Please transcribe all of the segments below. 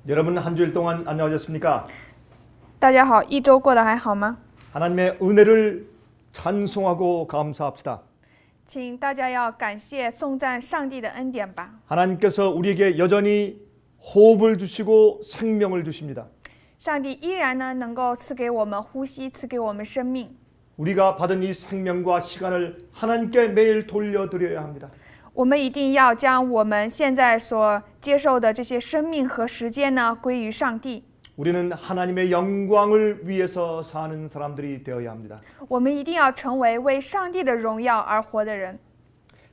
여러분 한 주일 동안 안녕하셨습니까? 大家好，一周过得还好吗？ 하나님의 은혜를 찬송하고 감사합시다. 请大家要感谢颂赞上帝的恩典吧。 하나님께서 우리에게 여전히 호흡을 주시고 생명을 주십니다. 上帝依然呢能够赐给我们呼吸，赐给我们生命。 우리가 받은 이 생명과 시간을 하나님께 매일 돌려드려야 합니다. 我们一定要将我们现在所接受的这些生命和时间呢归于上帝。 우리는 하나님의 영광을 위해서 사는 사람들이 되어야 합니다. 我们一定要成为为上帝的荣耀而活的人。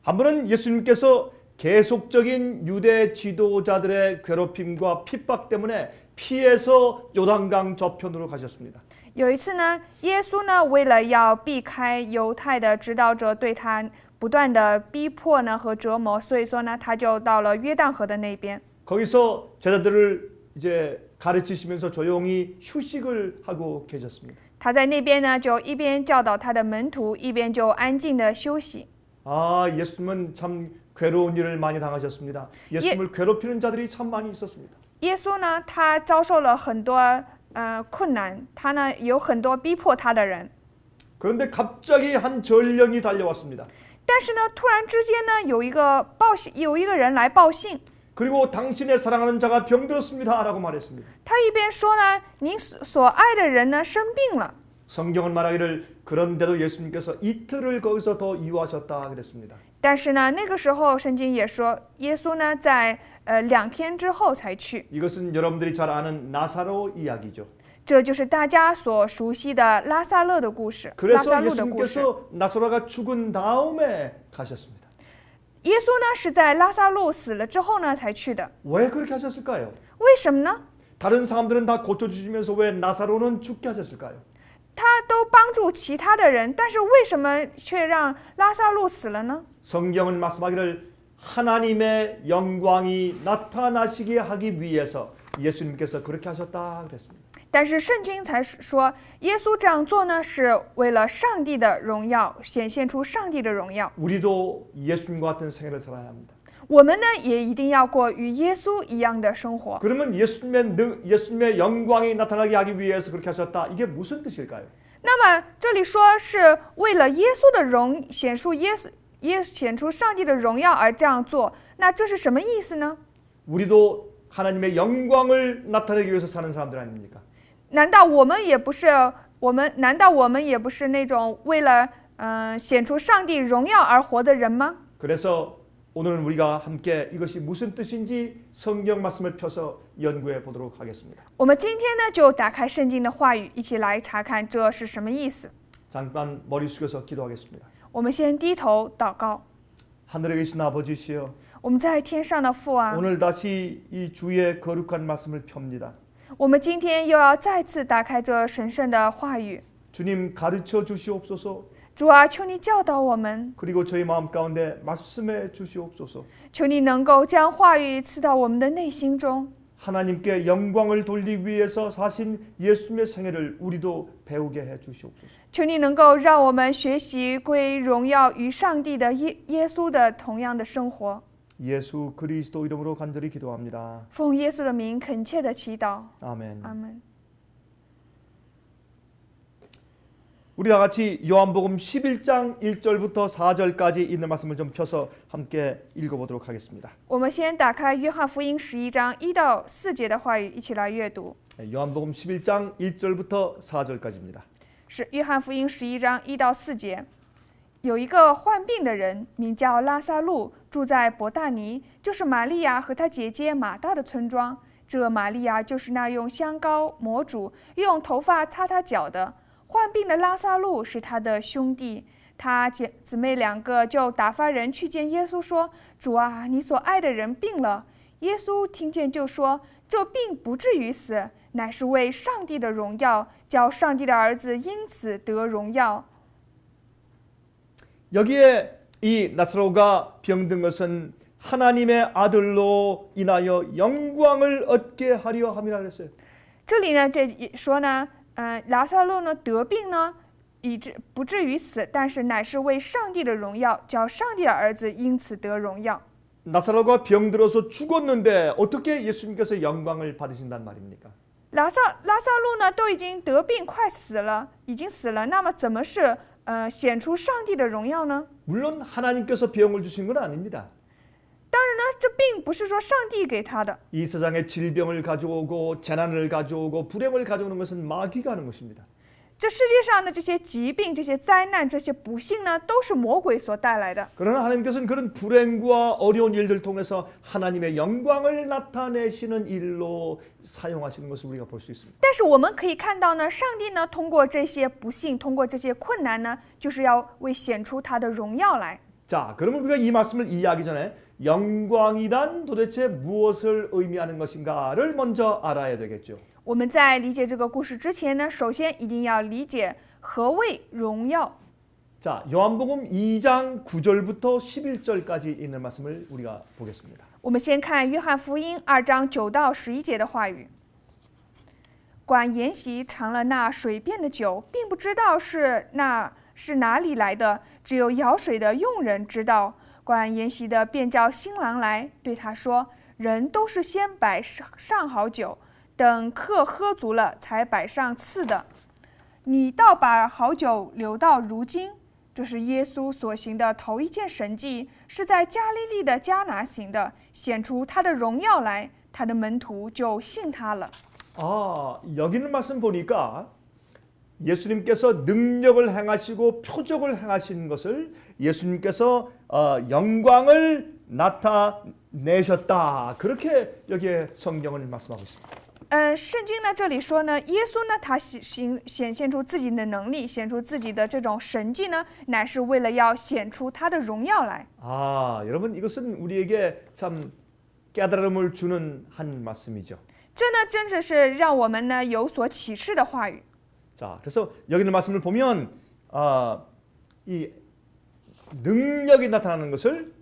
한 번은 예수님께서 계속적인 유대 지도자들의 괴롭힘과 핍박 때문에 피해서 요단강 저편으로 가셨습니다. 有一次呢，耶稣呢为了要避开犹太的指导者对他不断的逼迫呢和折磨，所以说呢他就到了约旦河的那边。 거기서 제자들을 이제 가르치시면서 조용히 휴식을 하고 계셨습니다. 他在那边呢就一边教导他的门徒，一边就安静的休息。 아, 예수님은 참 괴로운 일을 많이 당하셨습니다. 예수님을 괴롭히는 자들이 참 많이 있었습니다. 耶稣呢他遭受了很多困难，他呢有很多逼迫他的人。 그런데 갑자기 한 전령이 달려왔습니다. 但是呢，突然之间呢，有一个人来报信， 그리고 당신의 사랑하는 자가 병들었습니다라고 말했습니다. 他一边说呢，您所爱的人呢生病了。 성경은 말하기를 그런데도 예수님께서 이틀을 거기서 더 유하셨다 그랬습니다. 但是呢，那个时候圣经也说，耶稣呢在2天之后才去。 이것은 여러분들이 잘 아는 나사로 이야기죠. 这就是大家所熟悉的拉萨勒的故事。拉 그래서 萨路的故事。 예수님께서 나사로가 죽은 다음에 가셨습니다. 耶稣呢是在拉萨路死了之后呢才去的。 왜 그렇게 하셨을까요? 为什么呢？ 다른 사람들은 다 고쳐주시면서 왜 나사로는 죽게 하셨을까요? 他都帮助其他的人，但是为什么却让拉萨路死了呢？ 성경은 말씀하기를 하나님의 영광이 나타나시게 하기 위해서 예수님께서 그렇게 하셨다 그랬습니다. 但是圣经才说，耶稣这样做呢，是为了上帝的荣耀，显现出上帝的荣耀。 우리도 예수님과 같은 생애를 살아야 합니다. 我们呢，也一定要过与耶稣一样的生活。 그러면 예수님의 영광이 나타나게 하기 위해서 그렇게 하셨다. 이게 무슨 뜻일까요? 那么这里说是为了耶稣的显出上帝的荣耀而这样做，那这是什么意思呢？ 우리도 하나님의 영광을 나타내기 위해서 사는 사람들 아닙니까? 难道我们也不是那种为了显出上帝荣耀而活的人吗？ 그래서 오늘은 우리가 함께 이것이 무슨 뜻인지 성경 말씀을 펴서 연구해 보도록 하겠습니다. 我们今天呢，就打开圣经的话语，一起来查看这是什么意思。 잠깐 머리 숙여서 기도하겠습니다. 我们先低头祷告。 하늘에 계신 아버지시여, 我们在天上的父啊， 오늘 다시 이 주의 거룩한 말씀을 펴니다. 我们今天又要再次打开这神圣的话语。 주님 가르쳐 주시옵소서. 主啊，求你教导我们， 그리고 저희 마음 가운데 말씀해 주시옵소서. 求你能够将话语赐到我们的内心中。 하나님께 영광을 돌리기 위해서 사신 예수님의 생애를 우리도 배우게 해 주시옵소서. 求你能够让我们学习归荣耀于上帝的耶稣的同样的生活。 예수 그리스도 이름으로 간절히 기도합니다. 奉耶稣的名恳切的祈祷。 아멘. 阿门。 우리 다 같이 요한복음 11장 1절부터 4절까지 있는 말씀을 좀 펴서 함께 읽어보도록 하겠습니다. 我们先打开约翰福音11章1到4节的话语，一起来阅读。 요한복음 11장 1절부터 4절까지입니다. 是约翰福音11章1到4节。有一个患病的人，名叫拉撒路，住在伯大尼，就是玛利亚和她姐姐马大的村庄。这玛利亚就是那用香膏抹主，用头发擦他脚的。患病的拉撒路是他的兄弟，他姊妹2个就打发人去见耶稣，说：“主啊，你所爱的人病了。”耶稣听见就说：“这病不至于死，乃是为上帝的荣耀，叫上帝的儿子因此得荣耀。” 여기에 이 나사로가 병든 것은 하나님의 아들로 인하여 영광을 얻게 하려 함이라 그랬어요. 这里呢，这说呢，拉撒路呢得病呢，不至于死，但是乃是为上帝的荣耀，叫上帝的儿子因此得荣耀。 나사로가 병들어서 죽었는데 어떻게 예수님께서 영광을 받으신단 말입니까? 拉萨路呢都已经得病快死了，已经死了，那么怎么是显出上帝的荣耀呢？ 물론 하나님께서 병을 주신 건 아닙니다. 当然呢，这并不是说上帝给他的。 이 세상에 질병을 가져오고 재난을 가져오고 불행을 가져오는 것은 마귀가 하는 것입니다. 这世界上的这些疾病、这些灾难、这些不幸呢，都是魔鬼所带来的。 그러나 하나님께서는 그런 불행과 어려운 일들 통해서 하나님의 영광을 나타내시는 일로 사용하시는 것을 우리가 볼 수 있습니다. 但是我们可以看到呢，上帝呢通过这些不幸，通过这些困难呢，就是要为显出他的荣耀来。 자, 그러면 우리가 이 말씀을 이해하기 전에 영광이란 도대체 무엇을 의미하는 것인가를 먼저 알아야 되겠죠. 我们在理解这个故事之前呢，首先一定要理解何谓荣耀。 자, 요한복음 2장 9절부터 11절까지 있는 말씀을 우리가 보겠습니다. 我们先看约翰福音2章9到11节的话语。管筵席尝了那水变的酒，并不知道是哪里来的，只有舀水的佣人知道。管筵席的便叫新郎来，对他说：“人都是先摆上好酒，等客喝足了，才摆上次的。你倒把好酒留到如今。”这是耶稣所行的头一件神迹，是在加利利的迦拿行的，显出他的荣耀来，他的门徒就信他了。 아, 여기 있는 말씀 보니까 예수님께서 능력을 행하시고 표적을 행하신 것을 예수님께서 영광을 나타내셨다. 그렇게 여기에 성경을 말씀하고 있습니다. 圣经呢这里说呢，耶稣呢他显现出自己的能力，显出自己的这种神迹呢，乃是为了要显出他的荣耀来。 아, 여러분 이것은 우리에게 참 깨달음을 주는 한 말씀이죠. 这呢真的是让我们呢有所启示的话语。 자, 그래서 여기 있는 말씀을 보면 이 능력이 나타나는 것을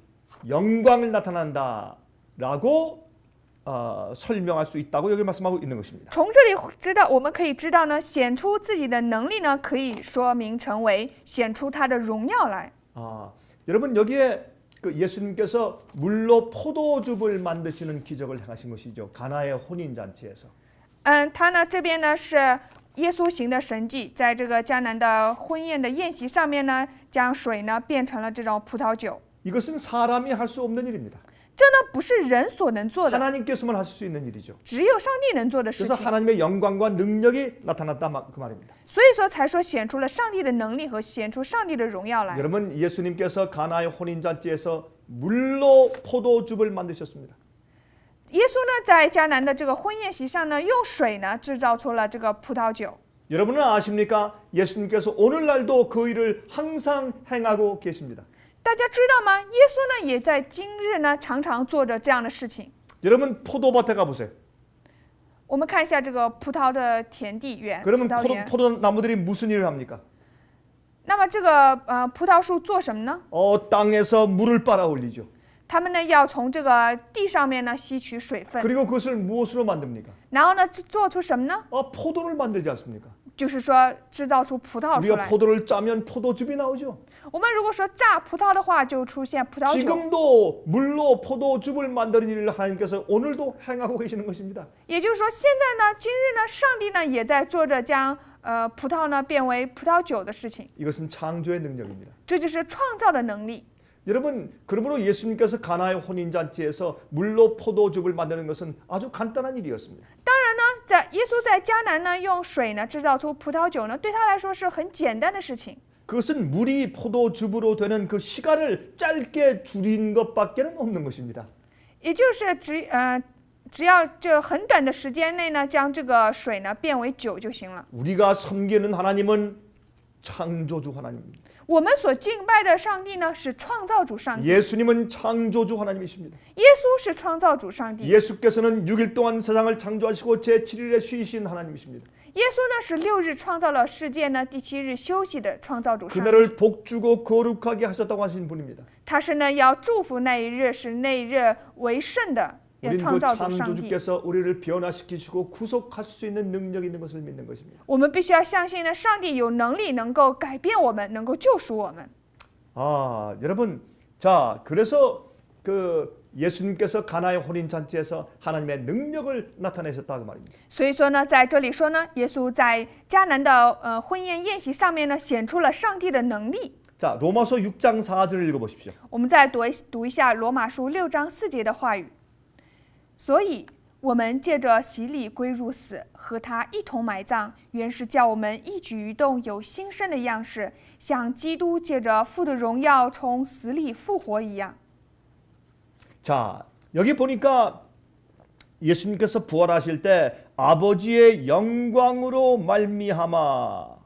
영광을 나타난다라고 설명할 수 있다고 여기 말씀하고 있는 것입니다. 从这里我们可以知道呢，显出自己的能力呢，可以说明成为显出他的荣耀来。 여러분 여기에 그 예수님께서 물로 포도즙을 만드시는 기적을 행하신 것이죠. 가나의 혼인 잔치에서. 他呢这边呢是耶稣行的神迹，在这个迦南的婚宴的宴席上面呢，将水呢变成了这种葡萄酒。 이것은 사람이 할 수 없는 일입니다. 这呢不是人所能做的， 하나님께서만 하실 수 있는 일이죠. 只有上帝能做的事 그래서 情。 하나님의 영광과 능력이 나타났다 그 말입니다. 所以说才说显出了上帝的能力和显出上帝的荣耀来。 여러분 예수님께서 가나의 혼인 잔치에서 물로 포도즙을 만드셨습니다. 耶稣呢在迦南的这个婚宴席上呢，用水呢制造出了这个葡萄酒。 여러분은 아십니까? 예수님께서 오늘날도 그 일을 항상 행하고 계십니다. 大家知道吗？耶稣呢也在今日呢常常做着这样的事情。 여러분 포도밭에 가보세요. 我们看一下这个葡萄的田地园，葡 그러면 萄园。 포도나무들이 무슨 일을 합니까? 那么这个葡萄树做什么呢？ 땅에서 물을 빨아 올리죠. 他们呢要从这个地上面呢吸取水分， 그리고 그것을 무엇으로 만듭니까? 然后呢做出什么呢？ 포도를 만들지 않습니까? 就是说制造出葡萄出 우리가 来。 포도를 짜면 포도즙이 나오죠. 我们如果说榨葡萄的话，就出现葡萄酒。 지금도 물로 포도즙을 만드는 일을 하나님께서 오늘도 행하고 계시는 것입니다. 也就是说，现在呢，今日呢，上帝呢也在做着将葡萄呢变为葡萄酒的事情。 이것은 창조의 능력입니다. 这就是创造的能力。 여러분, 그러므로 예수님께서 가나의 혼인잔치에서 물로 포도즙을 만드는 것은 아주 간단한 일이었습니다. 当然呢，耶稣在迦南呢用水呢制造出葡萄酒呢，对他来说是很简单的事情。 그것은 물이 포도즙으로 되는 그 시간을 짧게 줄인 것밖에는 없는 것입니다. 也就是只要这很短的时间内呢，将这个水呢变为酒就行了。 우리가 섬기는 하나님은 창조주 하나님입니다. 我们所敬拜的上帝呢是创造主上帝， 예수님은 창조주 하나님이십니다. 耶稣是创造主上帝， 예수께서는 6일 동안 세상을 창조하시고 제7일에 쉬신 하나님이십니다. 耶稣呢是6日创造了世界呢，第7日休息的创造主上帝。 그날을 복주고 거룩하게 하셨다고 하신 분입니다. 他是呢要祝福那一日，使那一日为圣的 우리는 创 그 造主上帝。 창조주께서 우리를 변화시키시고 구속할 수 있는 능력이 있는 것을 믿는 것입니다. 我们必须要相信呢，上帝有能力能够改变我们，能够救赎我们。 여러분, 자, 그래서 그 예수님께서 가나의 혼인 잔치에서 하나님의 능력을 나타내셨다 그 말입니다. 所以说呢，在这里说呢，耶稣在迦南的婚宴宴席上面呢，显出了上帝的能力。 자, 로마서 6장 4절을 읽어보십시오. 我们再读一下罗马书6章4节的话语。所以，我们借着洗礼归入死，和他一同埋葬，原是叫我们一举一动有新生的样式，像基督借着父的荣耀从死里复活一样。 자, 여기 보니까 예수님께서 부활하실 때 아버지의 영광으로 말미암아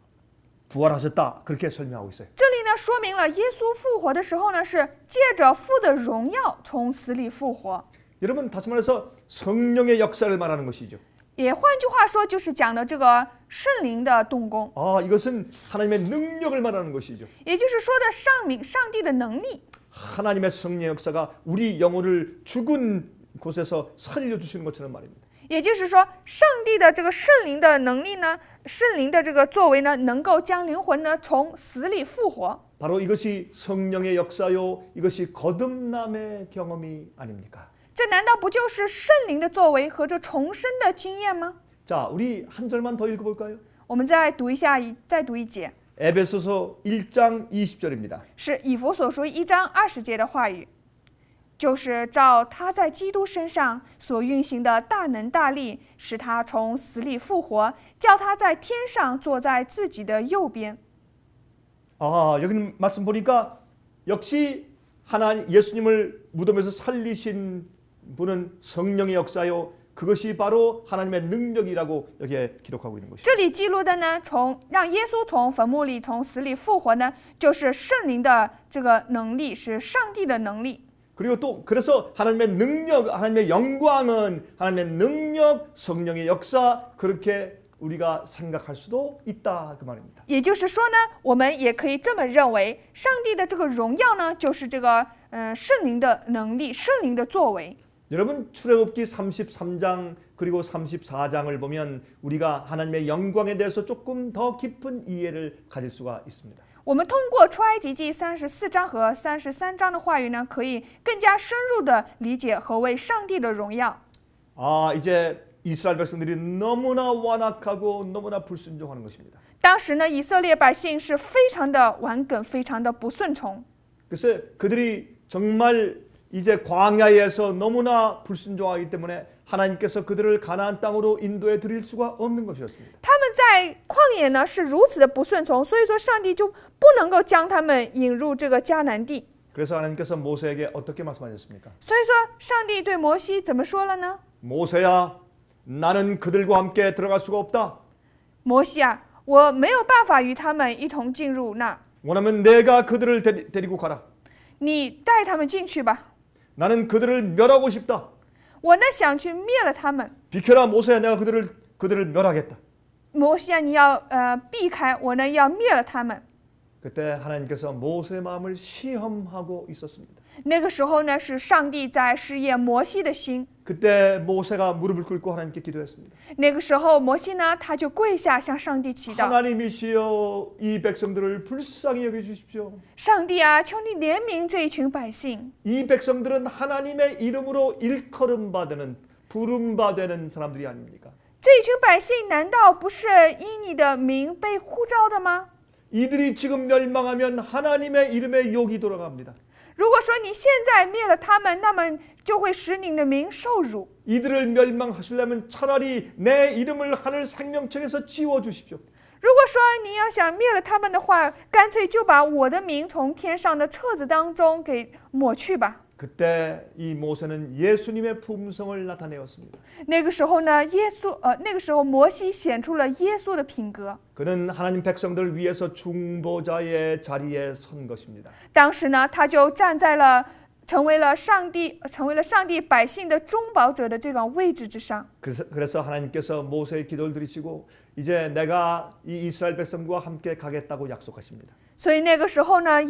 부활하셨다 그렇게 설명하고 있어요. 这里呢，说明了耶稣复活的时候呢，是借着父的荣耀从死里复活。 여러분 다시 말해서 성령의 역사를 말하는 것이죠. 也换句话说，就是讲的这个圣灵的动工， 아, 이것은 하나님의 능력을 말하는 것이죠. 也就是说的上帝的能力。 하나님의 성령의 역사가 우리 영혼을 죽은 곳에서 살려주시는 것처럼 말입니다. 也就是说，上帝的这个圣灵的能力呢，圣灵的这个作为呢，能够将灵魂呢从死里复活。 바로 이것이 성령의 역사요, 이것이 거듭남의 경험이 아닙니까? 这难道不就是圣灵的作为和这重生的经验吗？ 자, 우리 한 절만 더 읽어볼까요? 我们再读一下，再读一节， 에베소서 1장 20절입니다. 是以弗所书1章20节的话语，就是照他在基督身上所运行的大能大力，使他从死里复活，叫他在天上坐在自己的右边。 아, 여기 말씀 보니까 역시 하나님 예수님을 무덤에서 살리신 분은 성령의 역사요. 그것이 바로 하나님의 능력이라고 여기에 기록하고 있는 것이죠. 这里记录的呢，让耶稣从坟墓里从死里复活呢，就是圣灵的这个能力，是上帝的能力。 그리고 또 그래서 하나님의 능력, 하나님의 영광은 하나님의 능력, 성령의 역사 그렇게 우리가 생각할 수도 있다 그 말입니다. 也就是说呢，我们也可以这么认为，上帝的这个荣耀呢，就是这个圣灵的能力，圣灵的作为。 여러분 출애굽기 33장 그리고 34장을 보면 우리가 하나님의 영광에 대해서 조금 더 깊은 이해를 가질 수가 있습니다. 我们通过出埃及记34章和33章的话语呢，可以更加深入的理解何为上帝的荣耀。 아, 이제 이스라엘 백성들이 너무나 완악하고 너무나 불순종하는 것입니다. 当时呢，以色列百姓是非常的顽梗，非常的不顺从。 그래서 그들이 정말 이제 광야에서 너무나 불순종하기 때문에 하나님께서 그들을 가나안 땅으로 인도해 드릴 수가 없는 것이었습니다. 他们在旷野呢是如此的不顺从，所以说上帝就不能够将他们引入这个迦南地。 그래서 하나님께서 모세에게 어떻게 말씀하셨습니까? 所以说，上帝对摩西怎么说了呢？ 모세야, 나는 그들과 함께 들어갈 수가 없다. 摩西啊，我没有办法与他们一同进入那， 원하면 내가 그들을 데리고 가라. 你带他们进去吧。 나는 그들을 멸하고 싶다. 我呢想去灭了他们。 비켜라 모세야, 내가 그들을 멸하겠다. 摩西啊，你要避开，我呢要灭了他们。 그때 하나님께서 모세의 마음을 시험하고 있었습니다. 那个时候呢，是上帝在试验摩西的心。 그때 모세가 무릎을 꿇고 하나님께 기도했습니다. 那个时候，摩西呢，他就跪下向上帝祈祷。 하나님이시여, 이 백성들을 불쌍히 여겨 주십시오. 上帝啊，求你怜悯这一群百姓。 이 백성들은 하나님의 이름으로 일컬음 받는 부름 받는 사람들이 아닙니까? 这一群百姓难道不是因你的名被呼召的吗？ 이들이 지금 멸망하면 하나님의 이름에 욕이 돌아갑니다. 如果说你现在灭了他们，那么就会使你的名受辱。 이들을 멸망하시려면 차라리 내 이름을 하늘 생명책에서 지워 주십시오. 如果说你要想灭了他们的话，干脆就把我的名从天上的册子当中给抹去吧。 그때 이 모세는 예수님의 품성을 나타내었습니다. 那个时候呢，那个时候摩西显出了耶稣的品格。 그는 하나님 백성들을 위해서 중보자의 자리에 선 것입니다. 当时呢，他就站在了成为了上帝百姓的中保者的这个位置之上。 그래서 하나님께서 모세의 기도를 들으시고 이제 내가 이 이스라엘 백성과 함께 가겠다고 약속하십니다. 所以那个时候呢，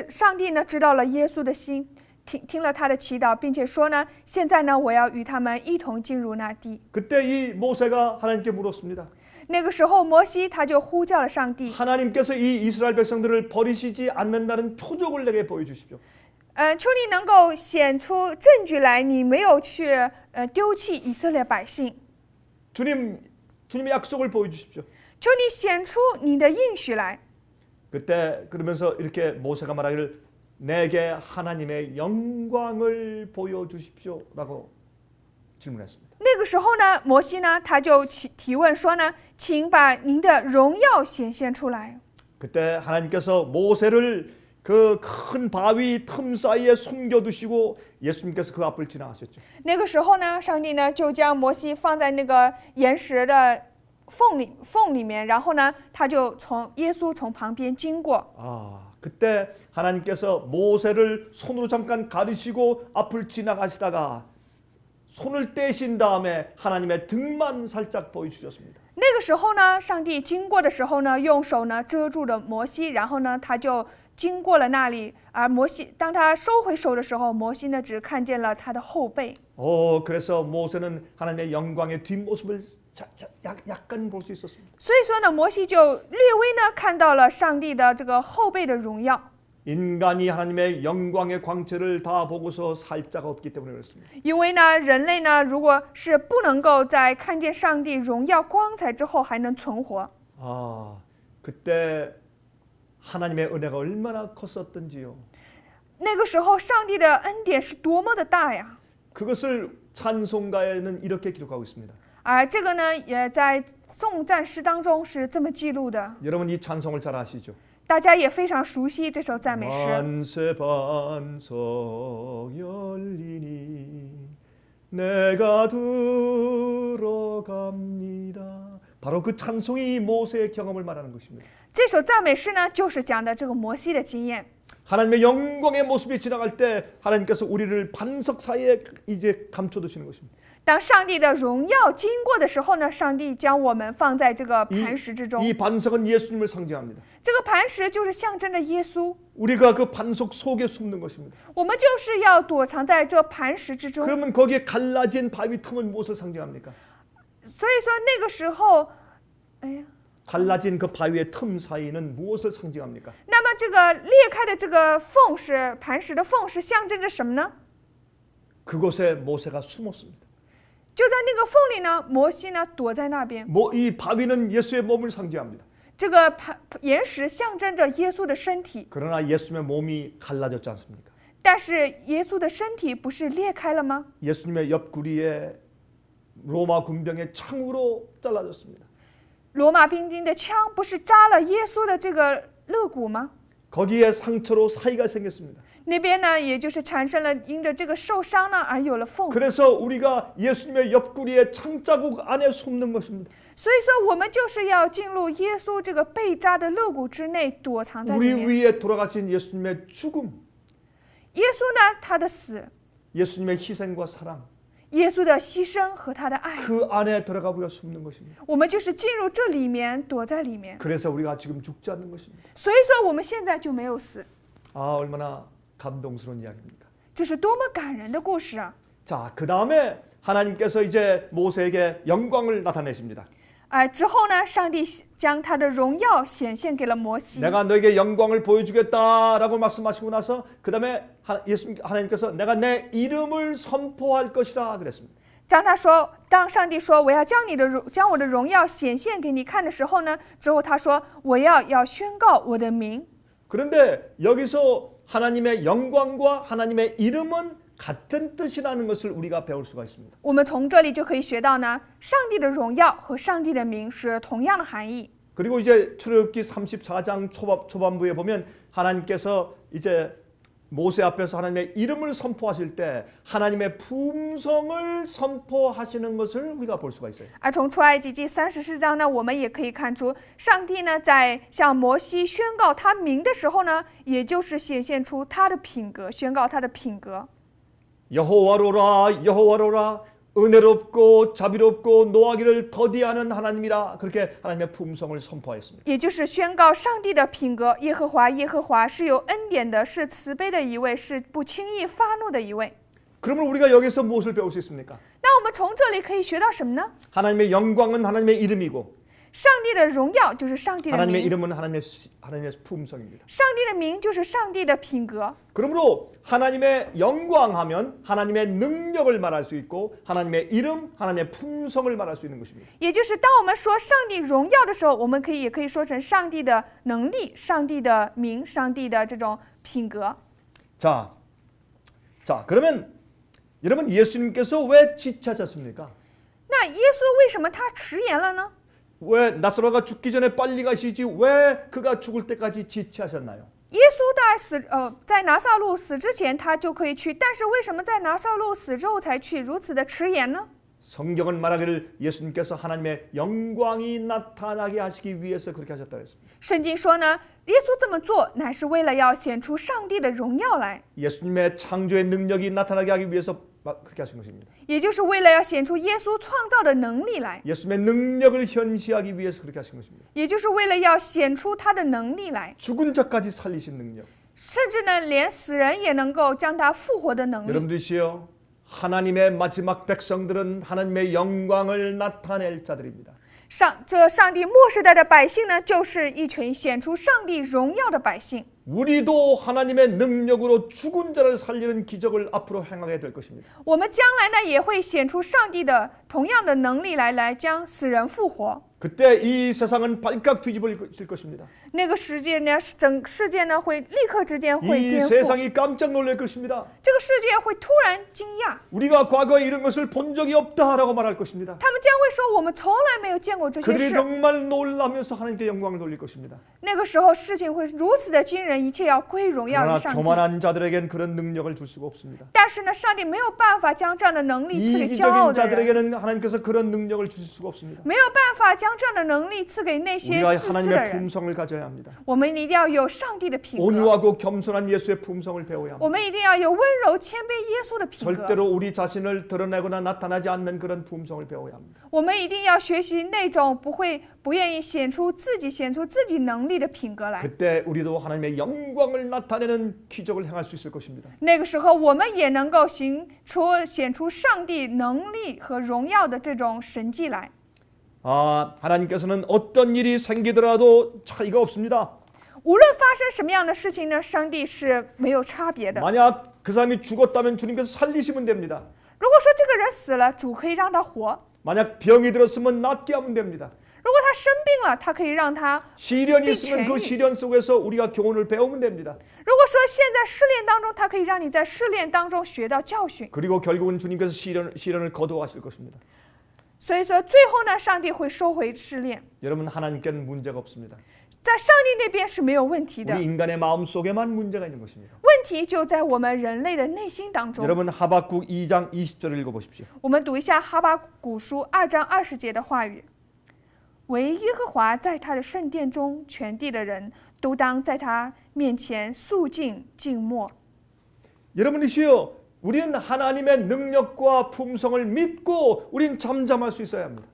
上帝呢知道了耶稣的心。 听了他的祈祷，并且说呢，现在呢，我要与他们一同进入那地。 그때 이 모세가 하나님께 물었습니다. 那个时候，摩西他就呼叫了上帝。 하나님께서 이 이스라엘 백성들을 버리시지 않는다는 표적을 내게 보여주십시오. 求你能够显出证据来，你没有去丢弃以色列百姓。 주님의 약속을 보여주십시오. 求你显出你的应许来。 그때 그러면서 이렇게 모세가 말하기를 내게 하나님의 영광을 보여주십시오라고 질문했습니다. 那个时候呢，摩西呢，他就提问说呢，请把您的荣耀显现出来。 그때 하나님께서 모세를 그 큰 바위 틈 사이에 숨겨두시고 예수님께서 그 앞을 지나가셨죠. 那个时候呢，上帝呢就将摩西放在那个岩石的缝里面，然后呢，他就耶稣从旁边经过。 그때 하나님께서 모세를 손으로 잠깐 가리시고 앞을 지나가시다가 손을 떼신 다음에 하나님의 등만 살짝 보여주셨습니다. 那个时候呢，上帝经过的时候呢，用手呢遮住了摩西，然后呢，他就经过了那里。而摩西当他收回手的时候，摩西呢只看见了他的后背。 그래서 모세는 하나님의 영광의 뒷모습을 약간 볼 수 있었습니다. 所以说呢，摩西就略微呢看到了上帝的这个后背的荣耀。 인간이 하나님의 영광의 광채를 다 보고서 살자가 없기 때문에 그렇습니다. 因为呢，人类呢，如果是不能够在看见上帝荣耀光彩之后还能存活， 그때 하나님의 은혜가 얼마나 컸었던지요. 那个时候上帝的恩典是多么的大呀！ 그것을 찬송가에는 이렇게 기록하고 있습니다. 而这个呢，也在颂赞诗当中是这么记录的。 여러분 이 찬송을 잘 아시죠? 大家也非常熟悉这首赞美诗。 만세 반석 열리니 내가 들어갑니다. 바로 그 찬송이 모세의 경험을 말하는 것입니다. 这首赞美诗呢，就是讲的这个摩西的经验。 하나님의 영광의 모습이 지나갈 때 하나님께서 우리를 반석 사이에 이제 감춰두시는 것입니다. 当上帝的荣耀经过的时候呢，上帝将我们放在这个磐石之中。 이 반석은 예수님을 상징합니다. 这个磐石就是象征着耶稣， 우리가 그 반석 속에 숨는 것입니다. 我们就是要躲藏在这磐石之中。 그러면 거기에 갈라진 바위 틈은 무엇을 상징합니까? 所以说那个时候，哎呀， 갈라진 그 바위의 틈 사이는 무엇을 상징합니까? 那么这个裂开的这个缝是磐石的缝，是象征着什么呢？ 그곳에 모세가 숨었습니다. 就在那个缝里呢，摩西呢躲在那边。 이 바위는 예수의 몸을 상징합니다. 这个岩石象征着耶稣的身体， 그러나 예수님의 몸이 갈라졌지 않습니까? 但是耶稣的身体不是裂开了吗？ 예수님의 옆구리에 로마 군병의 창으로 잘라졌습니다. 罗马兵丁的枪不是扎了耶稣的这个肋骨吗？ 거기에 상처로 사이가 생겼습니다. 那边呢，也就是产生了因着这个受伤呢而有了缝。 그래서 우리가 예수님의 옆구리에 창자국 안에 숨는 것입니다. 所以说，我们就是要进入耶稣这个被扎的肋骨之内，躲藏在里 우리 面。 위에 돌아가신 예수님의 죽음, 耶稣呢，他的死， 예수님의 희생과 사랑, 耶稣的牺牲和他的爱， 그 안에 들어가 우리가 숨는 것입니다. 我们就是进入这里面，躲在里面。 그래서 우리가 지금 죽지 않는 것입니다. 所以说，我们现在就没有死， 얼마나 감동스러운 이야기입니까? 这是多么感人的故事啊！ 자, 그 다음에 하나님께서 이제 모세에게 영광을 나타내십니다. 之后呢，上帝将他的荣耀显现给了摩西。 내가 너에게 영광을 보여주겠다라고 말씀하시고 나서 그 다음에 하나님께서 내가 내 이름을 선포할 것이라 그랬습니다. 当上帝说我要将我的荣耀显现给你看的时候呢，之后他说我要宣告我的名。 그런데 여기서 하나님의 영광과 하나님의 이름은 같은 뜻이라는 것을 우리가 배울 수가 있습니다. 我们从这里就可以学到呢，上帝的荣耀和上帝的名是同样的含义。 그리고 이제 출애굽기 34장 초반부에 보면 하나님께서 이제 모세 앞에서 하나님의 이름을 선포하실 때 하나님의 품성을 선포하시는 것을 우리가 볼 수가 있어요. 而从出埃及记34章呢，我们也可以看出，上帝呢在向摩西宣告他名的时候呢，也就是显现出他的品格，宣告他的品格。 여호와로라 여호와로라 은혜롭고 자비롭고 노하기를 더디하는 하나님이라 그렇게 하나님의 품성을 선포하였습니다. 也就是宣告上帝的品格，耶和华，耶和华是有恩典的，是慈悲的一位，是不轻易发怒的一位。 그러면 우리가 여기서 무엇을 배울 수 있습니까? 那我们从这里可以学到什么呢？ 하나님의 영광은 하나님의 이름이고 上帝的荣耀就是上帝的 하나님의 名， 이름은 하나님의 품성입니다. 上帝的名就是上帝的品格。 그러므로 하나님의 영광하면 하나님의 능력을 말할 수 있고 하나님의 이름, 하나님의 품성을 말할 수 있는 것입니다. 也就是当我们说上帝荣耀的时候，我们也可以说成上帝的能力、上帝的名、上帝的这种品格。 자, 그러면 여러분 예수님께서 왜 지체하셨습니까? 那耶稣为什么他迟延了呢？ 왜 나사로가 죽기 전에 빨리 가시지 왜 그가 죽을 때까지 지체하셨나요? 耶稣在拿撒路死之前他就可以去，但是为什么在拿撒路死之后才去，如此的迟延呢？ 성경은 말하기를 예수님께서 하나님의 영광이 나타나게 하시기 위해서 그렇게 하셨다고 했습니다. 圣经说呢，耶稣这么做乃是为了要显出上帝的荣耀来， 예수님의 창조의 능력이 나타나게 하기 위해서 그렇게 하신 것입니다. 也就是为了要显出耶稣创造的能力来， 예수님의 능력을 현시하기 위해서 그렇게 하신 것입니다. 也就是为了要显出他的能力来， 죽은 자까지 살리신 능력. 甚至呢，连死人也能够将他复活的能力。 여러분들이시여 하나님의 마지막 백성들은 하나님의 영광을 나타낼 자들입니다. 上帝末世代的百姓呢，就是一群显出上帝荣耀的百姓。 우리도 하나님의 능력으로 죽은 자를 살리는 기적을 앞으로 행하게 될 것입니다. 我们将来呢，也会显出上帝的同样的能力来将死人复活。 그때 이 세상은 발칵 뒤집어질 것입니다. 那个世界呢，整世界呢会立刻之间会 이 颠覆， 세상이 깜짝 놀랄 것입니다. 这个世界会突然惊讶， 우리가 과거에 이런 것을 본 적이 없다라고 말할 것입니다. 他们将会说我们从来没有见过这些 그들이 事。 정말 놀라면서 하나님께 영광을 돌릴 것입니다. 那个时候事情会如此的惊人，一切要归荣耀 그러나 于上帝。 교만한 자들에겐 그런 능력을 줄 수가 없습니다. 但是呢，上帝没有办法将这样的能力赐给骄傲 이기적인 的人， 자들에게는 하나님께서 그런 능력을 주실 수가 없습니다. 没有办法将这样的能力赐给那些 우리가 自私的 하나님의 人。 품성을 가져야 합니다. 我们一定要有上帝的品格， 온유하고 겸손한 예수의 품성을 배워야 합니다. 我们一定要有温柔谦卑耶稣的品格， 절대로 우리 자신을 드러내거나 나타나지 않는 그런 품성을 배워야 합니다. 我们一定要学习那种不愿意显出自己能力的品格来。 그때 우리도 하나님의 영광을 나타내는 기적을 행할 수 있을 것입니다. 那个时候，我们也能够显出上帝能力和荣耀的这种神迹来。 하나님께서는 어떤 일이 생기더라도 차이가 없습니다. 无论发生什么样的事情呢，上帝是没有差别的。 만약 그 사람이 죽었다면 주님께서 살리시면 됩니다. 如果说这个人死了，主可以让他活； 만약 병이 들었으면 낫게 하면 됩니다. 如果他生病了，他可以让他。 시련이 있으면 그 시련 속에서 우리가 교훈을 배우면 됩니다. 如果说现在试炼当中，他可以让你在试炼当中学到教训。 그리고 결국은 주님께서 시련을 거두어가실 것입니다. 所以说，最后呢，上帝会收回试炼， 여러분 하나님께는 문제가 없습니다. 在上帝那边是没有问题的， 우리 인간의 마음 속에만 문제가 있는 것입니다. 问题就在我们人类的内心当中。 여러분 하박국 2장 20절을 읽어보십시오. 我们读一下哈巴谷书2章20节的话语：唯耶和华在他的圣殿中，全地的人都当在他面前肃静静默。 여러분이시여, 우리는 하나님의 능력과 품성을 믿고 우린 잠잠할 수 있어야 합니다.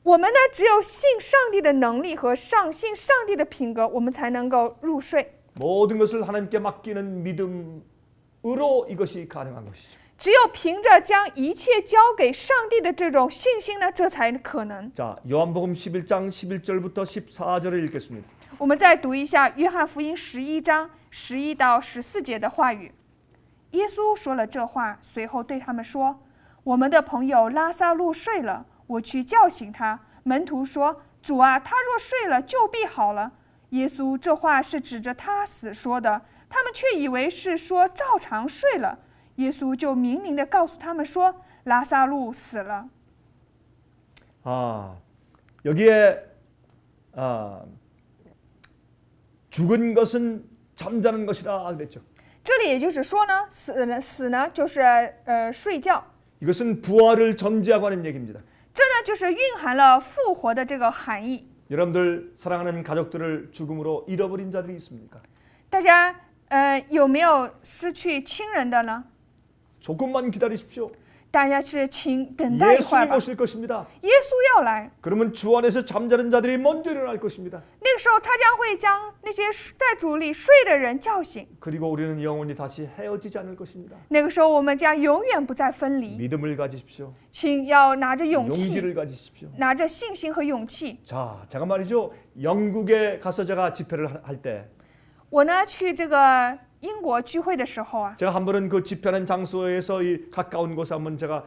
我们呢，只有信上帝的能力和信上帝的品格，我们才能够入睡。 모든 것을 하나님께 맡기는 믿음으로 이것이 가능한 것이죠. 只有凭着将一切交给上帝的这种信心呢，这才可能。 자, 요한복음 11장 11절부터 14절을 읽겠습니다. 我们再读一下约翰福音11章11到14节的话语。耶稣说了这话，随后对他们说：“我们的朋友拉撒路睡了，我去叫醒他。”门徒说：“主啊，他若睡了，就必好了。”耶稣这话是指着他死说的，他们却以为是说照常睡了。耶稣就明明地告诉他们说：“拉撒路死了。” 여기에 죽은 것은 잠자는 것이다 그랬죠. 这里也就是说呢，死呢就是睡觉， 이것은 부활을 전제하고 하는 얘기입니다. 这呢就是蕴含了复活的这个含义。 여러분들 사랑하는 가족들을 죽음으로 잃어버린 자들이 있습니까? 大家有没有失去亲人的呢？ 조금만 기다리십시오. 大家是请等待一会儿 예수님 吧， 오실 것입니다. 耶稣要来。 그러면 주 안에서 잠자는 자들이 먼저 일어날 것입니다. 那个时候，他将会将那些在主里睡的人叫醒。 그리고 우리는 영원히 다시 헤어지지 않을 것입니다. 那个时候，我们将永远不再分离。 믿음을 가지십시오. 请要拿着勇气， 용기를 가지십시오. 拿着信心和勇气。 자, 제가 말이죠. 영국에 가서 제가 집회를 할 때 我呢，去这个英国聚会的时候啊， 제가 한 번은 그 집회하는 장소에서 이 가까운 곳에 한번 제가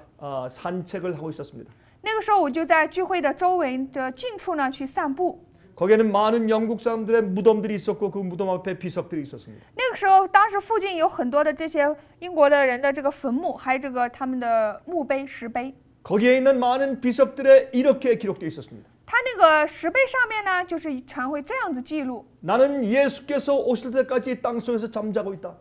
산책을 하고 있었습니다. 那个时候我就在聚会的周围的近处呢去散步。 거기에는 많은 영국 사람들의 무덤들이 있었고 그 무덤 앞에 비석들이 있었습니다. 那个时候，当时附近有很多的这些英国的人的这个坟墓，还有这个他们的墓碑、石碑。 거기에 있는 많은 비석들에 이렇게 기록되어 있었습니다. 它那个石碑上面呢，就是常会这样子记录： 나는 예수께서 오실 때까지 땅속에서 잠자고 있다.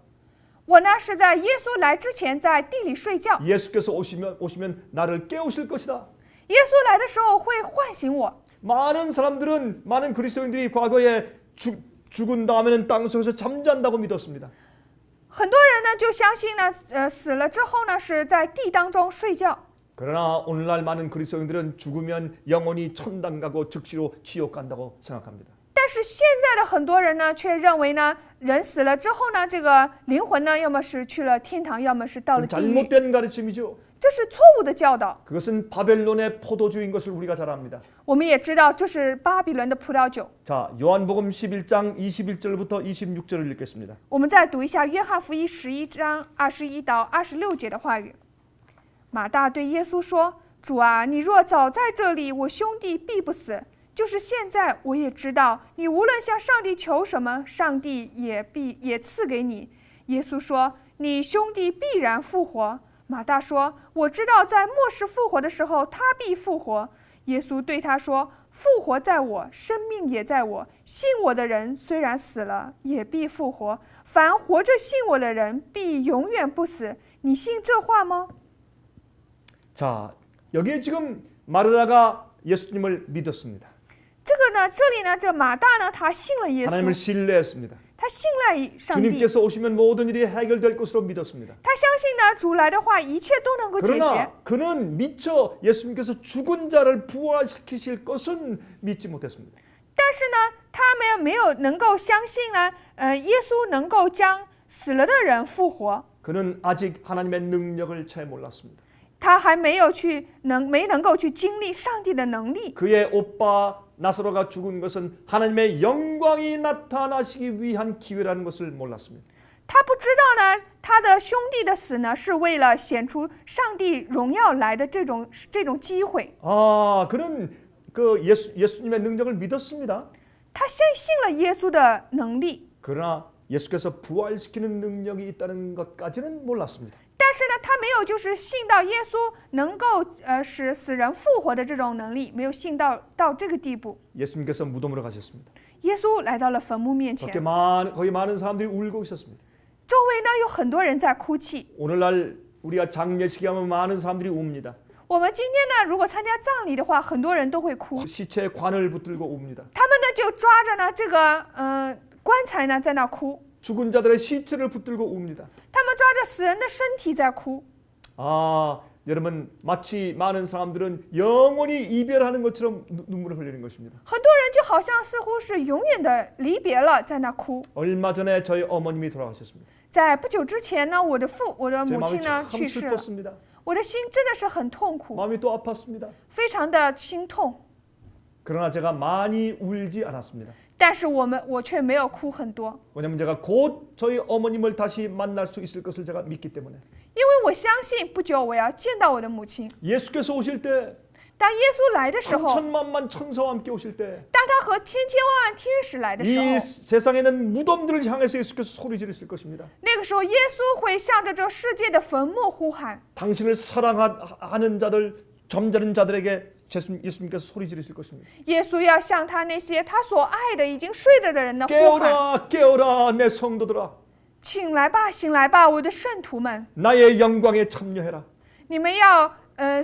我呢是在耶稣来之前在地里睡觉， 예수께서 오시면 나를 깨우실 것이다. 耶稣来的时候会唤醒我。 많은 그리스도인들이 과거에 죽은 다음에는 땅속에서 잠잔다고 믿었습니다. 很多人呢就相信呢，死了之后呢是在地当中睡觉。 그러나 오늘날 많은 그리스도인들은 죽으면 영원히 천당 가고 즉시로 지옥 간다고 생각합니다. 但是现在的很多人呢，却认为呢，人死了之后呢，这个灵魂呢，要么是去了天堂，要么是到了 그건 地狱。 잘못된 가르침이죠. 这是错误的教导。 그것은 바벨론의 포도주인 것을 우리가 잘 압니다. 我们也知道，这是巴比伦的葡萄酒。 자, 요한복음 11장 21절부터 26절을 읽겠습니다. 我们再读一下约翰福音11章21到26节的话语。马大对耶稣说：“主啊，你若早在这里，我兄弟必不死。就是现在，我也知道，你无论向上帝求什么，上帝也赐给你。”耶稣说：“你兄弟必然复活。”马大说：“我知道，在末世复活的时候，他必复活。”耶稣对他说：“复活在我，生命也在我。信我的人虽然死了，也必复活。凡活着信我的人，必永远不死。你信这话吗？” 자, 여기에 지금 마르다가 예수님을 믿었습니다. 这个呢，这里呢，这马大呢，他信了耶 하나님을 稣， 신뢰했습니다. 他信赖上帝， 주님께서 오시면 모든 일이 해결될 것으로 믿었습니다. 他相信呢，主来的话，一切都能够解决。 그러나 그는 미처 예수님께서 죽은 자를 부활시키실 것은 믿지 못했습니다. 但是呢，他们没有能够相信呢，耶稣能够将死了的人复活。 그는 아직 하나님의 능력을 잘 몰랐습니다. 他还没能够去经历上帝的能力。 그의 오빠 나사로가 죽은 것은 하나님의 영광이 나타나시기 위한 기회라는 것을 몰랐습니다. 他不知道呢，他的兄弟的死呢，是为了显出上帝荣耀来的这种机会。 그는 그 예수님의 능력을 믿었습니다. 他相信了耶稣的能力， 그러나 예수께서 부활시키는 능력이 있다는 것까지는 몰랐습니다. 但是呢，他没有就是信到耶稣能够使死人复活的这种能力，没有信到这个地步。 예수님께서 무덤으로 가셨습니다. 耶稣来到了坟墓面前， 거기 많은 사람들이 울고 있었습니다. 周围呢有很多人在哭泣。 오늘날 우리가 장례식에 하면 많은 사람들이 웁니다. 我们今天呢，如果参加葬礼的话，很多人都会哭， 시체에 관을 붙들고 웁니다. 他们呢就抓着呢这个棺材呢在那哭， 죽은 자들의 시체를 붙들고 웁니다. 他们抓着死人的身体在哭。 여러분 마치 많은 사람들은 영원히 이별하는 것처럼 눈물을 흘리는 것입니다. 很多人就好像似乎是永远的离别了，在那哭。 얼마 전에 저희 어머님이 돌아가셨습니다. 在不久之前呢，我的 제 母亲 마음이 呢 참 去世了， 슬펐습니다. 我的心真的是很痛苦， 마음이 또 아팠습니다. 非常的心痛。 그러나 제가 많이 울지 않았습니다. 但是我却没有哭很多， 왜냐하면 제가 곧 저희 어머님을 다시 만날 수 있을 것을 제가 믿기 때문에. 因为我相信不久我要见到我的母亲。 예수께서 오실 때 当耶稣来的时候， 천천만만 천사와 함께 오실 때 当他和千千万万天使来的时 이 候， 세상에는 무덤들을 향해서 예수께서 소리 지르실 것입니다. 那个时候耶稣会向着这世界的坟墓呼喊。 당신을 사랑하는 자들, 잠자는 자들에게 예수님께서 소리 지르실 것입니다. 耶稣要向他那些他所爱的已经睡了的人呢呼喊： 깨어라 깨어라 내 성도들아 醒来吧，醒来吧，我的圣徒们， 나의 영광에 참여해라. 你们要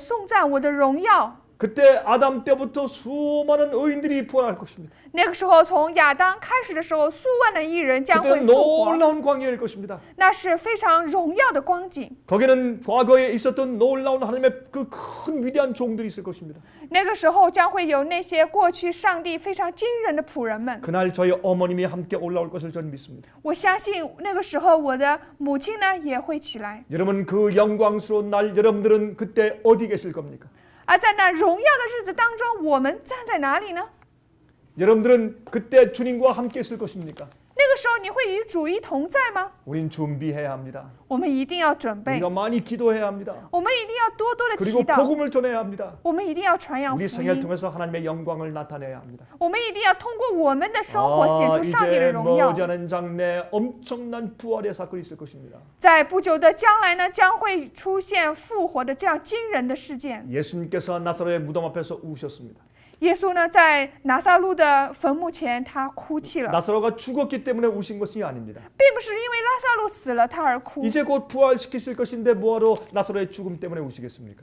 颂赞我的荣耀。 그때 아담 때부터 수많은 의인들이 부활할 것입니다. 那个时候，从亚当开始的时候，数万的义人将会 그때는 复活， 놀라운 광야일 것입니다. 那是非常荣耀的光景。 거기는 과거에 있었던 놀라운 하나님의 그 큰 위대한 종들이 있을 것입니다. 那个时候将会有那些过去上帝非常惊人的仆人们。 그날 저희 어머님이 함께 올라올 것을 저는 믿습니다. 我相信那个时候我的母亲呢也会起来。 여러분 그 영광스러운 날 여러분들은 그때 어디 계실 겁니까? 而在那荣耀的日子当中，我们站在哪里呢？ 여러분들은 그때 주님과 함께 있을 것입니까? 那个时候你会与主一同在吗？ 우린 준비해야 합니다. 我们一定要准备， 우리가 많이 기도해야 합니다. 我们一定要多多的祈 그리고 祷， 복음을 전해야 합니다. 我们一定要传扬福 우리 생애를 音， 통해서 하나님의 영광을 나타내야 합니다. 我们一定要通过我们的生活显出上帝的 이제 荣耀。 머지않은 장래에 엄청난 부활의 사건이 있을 것입니다. 在不久的将来呢，将会出现复活的这样惊人的事件。 예수님께서 나사로의 무덤 앞에서 우셨습니다. 耶稣呢，在拿撒路的坟墓前，他哭泣了， 나사로가 죽었기 때문에 우신 것이 아닙니다. 并不是因为拉撒路死了他而哭， 이제 곧 부활시키실 것인데 뭐하러 나사로의 죽음 때문에 우시겠습니까?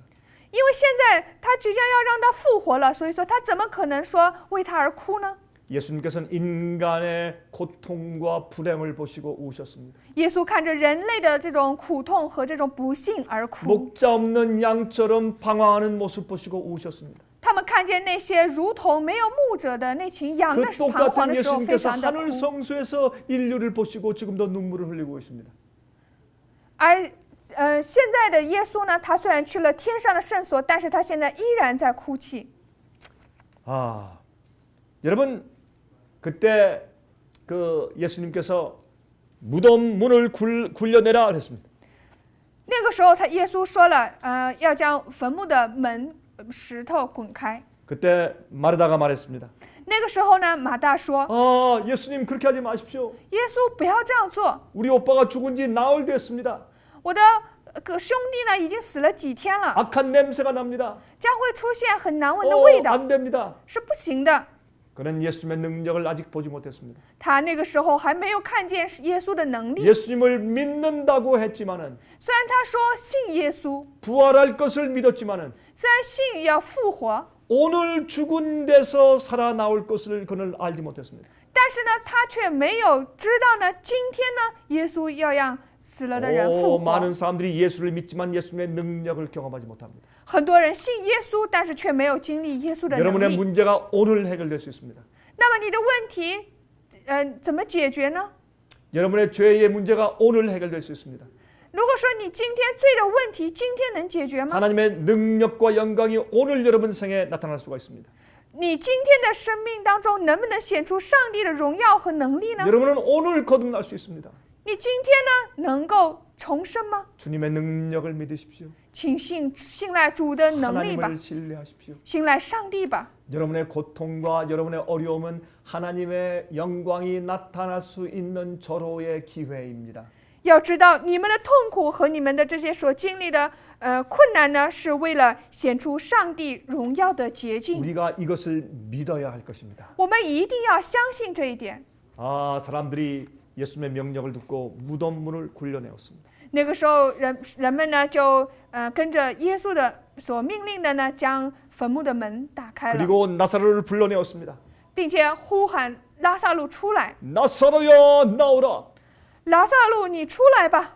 因为现在他即将要让他复活了，所以说他怎么可能说为他而哭呢？ 예수님께서는 인간의 고통과 불행을 보시고 우셨습니다. 耶稣看着人类的这种苦痛和这种不幸而哭， 목자 없는 양처럼 방황하는 모습 보시고 우셨습니다. 他们看见那些如同没有牧者的那群羊的 그 彷徨 똑같은 的时候，非 예수님께서 常的 하늘 哭。 성소에서 인류를 보시고 지금도 눈물을 흘리고 있습니다. 而现在的耶稣呢，他虽然去了天上的圣所，但是他现在依然在哭泣。 아, 여러분 그때 그 예수님께서 무덤 문을 굴려내라 그랬습니다. 那个时候，耶稣说了，要将坟墓的门石头滚开。 그때 마르다가 말했습니다. 那个时候呢，马大说 아, 예수님 그렇게 하지 마십시오. ：“耶稣不要这样做， 우리 오빠가 죽은 지 나흘 됐습니다. 我的兄弟呢已经死了几天了， 악한 냄새가 납니다. 将会出现很难闻的味道， 안 됩니다. 是不行的。” 그는 예수님의 능력을 아직 보지 못했습니다. 他那个时候还没有看见耶稣的能力， 예수님을 믿는다고 했지만은 虽然他说信耶稣， 부활할 것을 믿었지만은 虽然信要复活， 오늘 죽은 데서 살아나올 것을 그는 알지 못했습니다. 但是呢，他却没有知道呢，今天呢，耶稣要让死了的人复 오, 活。 많은 사람들이 예수를 믿지만 예수님의 능력을 경험하지 못합니다. 很多人信耶稣，但是却没有经历耶稣的能 여러분의 力。 문제가 오늘 해결될 수 있습니다. 那么你的问题，怎么解决呢？ 여러분의 죄의 문제가 오늘 해결될 수 있습니다. 如果说你今天罪的问题今天能解决吗？ 하나님의 능력과 영광이 오늘 여러분 생에 나타날 수가 있습니다. 你今天的生命当中能不能显出上帝的荣耀和能力呢？ 여러분은 오늘 거듭날 수 있습니다. 你今天呢能够重生吗？ 주님의 능력을 믿으십시오. 请信赖主的能力吧， 하나님을 신뢰하십시오. 信赖上帝吧。 여러분의 고통과 여러분의 어려움은 하나님의 영광이 나타날 수 있는 절호의 기회입니다. 要知道，你们的痛苦和你们的这些所经历的困难呢，是为了显出上帝荣耀的捷径。 우리가 이것을 믿어야 할 것입니다. 我们一定要相信这一点。 아, 사람들이 예수님의 명령을 듣고 무덤 문을 굴려내었습니다. 那个时候人们呢就跟着耶稣的所命令的呢，将坟墓的门打开了， 그리고 나사로를 불러내었습니다. 并且呼喊拉萨路出来， 나사로야 나오라. 拉萨路你出来吧。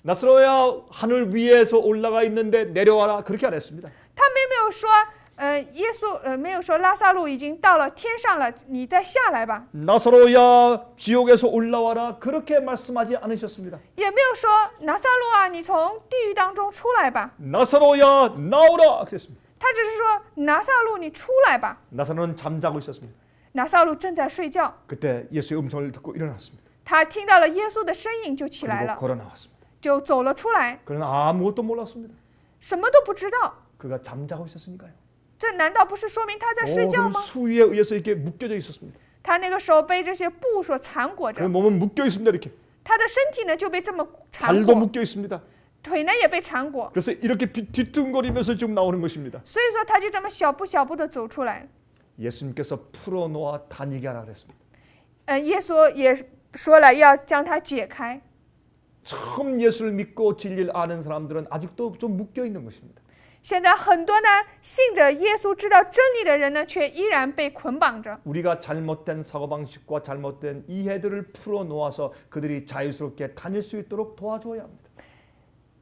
나사로야 하늘 위에서 올라가 있는데 내려와라. 그렇게 안 했습니다. 他们没有说耶稣没有说拉萨路已经到了天上了，你再下来吧， 나사로야 지옥에서 올라와라. 그렇게 말씀하지 않으셨습니다. 也没有说拿撒路啊，你从地狱当中出来吧， 나사로야 나오라. 그랬습니다. 他只是说拿撒路你出来吧。 나사로는 잠자고 있었습니다. 拿撒路正在睡觉， 그때 예수의 음성을 듣고 일어났습니다. 他听到了耶稣的声音就起来 그리고 了， 걸어 나왔습니다. 就走了出来， 그는 아무것도 몰랐습니다. 什么都不知道。 그가 잠자고 있었으니까요. 这难道不是说明他在睡觉 그는 吗？ 수위에 의해서 이렇게 묶여져 있었습니다. 他那个时候被这些布所缠裹 그 着， 몸은 묶여 있습니다. 이렇게 他的身体呢就被这么缠 발도 裹， 묶여 있습니다. 腿呢也被缠裹， 그래서 이렇게 뒤뚱거리면서 지금 나오는 것입니다. 所以说他就这么小步小步的走出来。 예수님께서 풀어놓아 다니게 하라 그랬습니다. 耶稣也说了要将它解开。 처음 예수를 믿고 진리를 아는 사람들은 아직도 좀 묶여 있는 것입니다. 现在很多呢信着耶稣、知道真理的人呢，却依然被捆绑着。 우리가 잘못된 사고방식과 잘못된 이해들을 풀어놓아서 그들이 자유스럽게 다닐 수 있도록 도와줘야 합니다.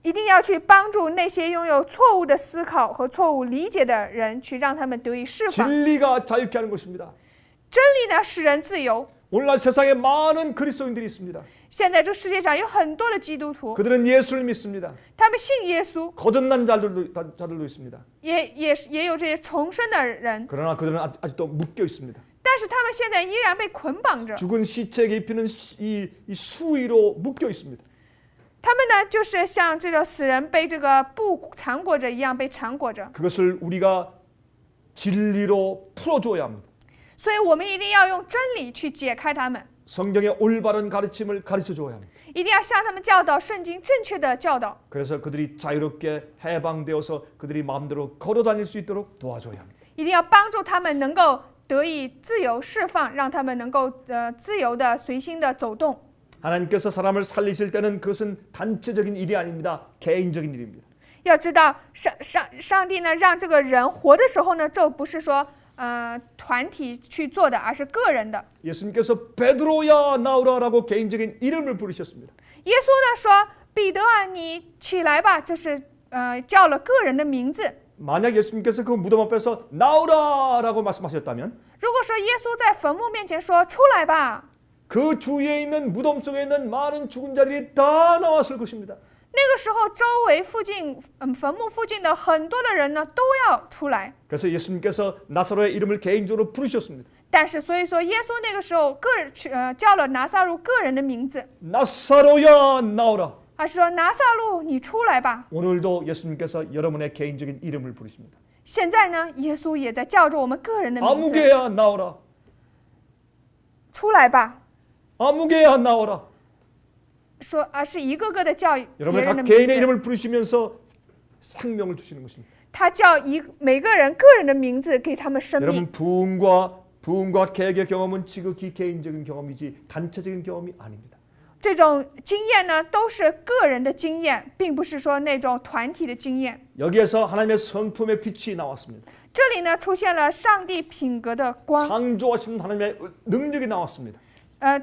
一定要去帮助那些拥有错误的思考和错误理解的人，去让他们得以释放。 진리가 자유케 하는 것입니다. 真理呢，使人自由。 오늘날 세상에 많은 그리스도인들이 있습니다. 现在这世界上有很多的基督徒， 그들은 예수를 믿습니다. 他们信耶稣， 거듭난 자들도 있습니다. 也有这些重生的人， 그러나 그들은 아직도 묶여 있습니다. 但是他们现在依然被捆绑着。 죽은 시체에게 입히는 이 수의로 묶여 있습니다. 他们呢，就是像这个死人被这个布缠裹着一样被缠裹着。 그것을 우리가 진리로 풀어줘야 합니다. 所以我们一定要用真理去解开他们， 성경의 올바른 가르침을 가르쳐줘야 합니다. 一定要向他们教导圣经正确的教导， 그래서 그들이 자유롭게 해방되어서 그들이 마음대로 걸어다닐 수 있도록 도와줘야 합니다. 一定要帮助他们能够得以自由释放，让他们能够自由的随心的走动。 하나님께서 사람을 살리실 때는 그것은 단체적인 일이 아닙니다. 개인적인 일입니다. 要知道，上帝呢让这个人活的时候呢，这不是说团体去做的，而是个人的。 예수님께서 베드로야 나오라라고 개인적인 이름을 부르셨습니다. 耶稣呢说：“彼得啊，你起来吧。”这是叫了个人的名字。 만약 예수님께서 그 무덤 앞에서 나오라라고 말씀하셨다면 如果说耶稣在坟墓面前说：“出来吧。” 그 주위에 있는 무덤 속에 있는 많은 죽은 자들이 다 나왔을 것입니다. 那个时候，周围附近坟墓附近的很多的人呢，都要出来。 그래서 예수님께서 나사로의 이름을 개인적으로 부르셨습니다. 但是，所以说耶稣那个时候叫了拿撒路个人的名字， 나사로야 나오라. 而是说拿撒路，你出来吧。 오늘도 예수님께서 여러분의 개인적인 이름을 부르십니다. 现在呢，耶稣也在叫着我们个人的名字， 아무개야 나오라. 出来吧。 아무개야 나오라. 说，而是一个个的叫别 여러분 人的 각 名 개인의 字。 이름을 부르시면서 생명을 주시는 것입니다. 他叫每个人个人的名字，给他们生命。 여러분 부흥과 개혁의 경험은 지극히 개인적인 경험이지 단체적인 경험이 아닙니다. 这种经验呢，都是个人的经验，并不是说那种团体的经验。 여기에서 하나님의 성품의 빛이 나왔습니다. 这里呢，出现了上帝品格的光， 창조하시는 하나님의 능력이 나왔습니다.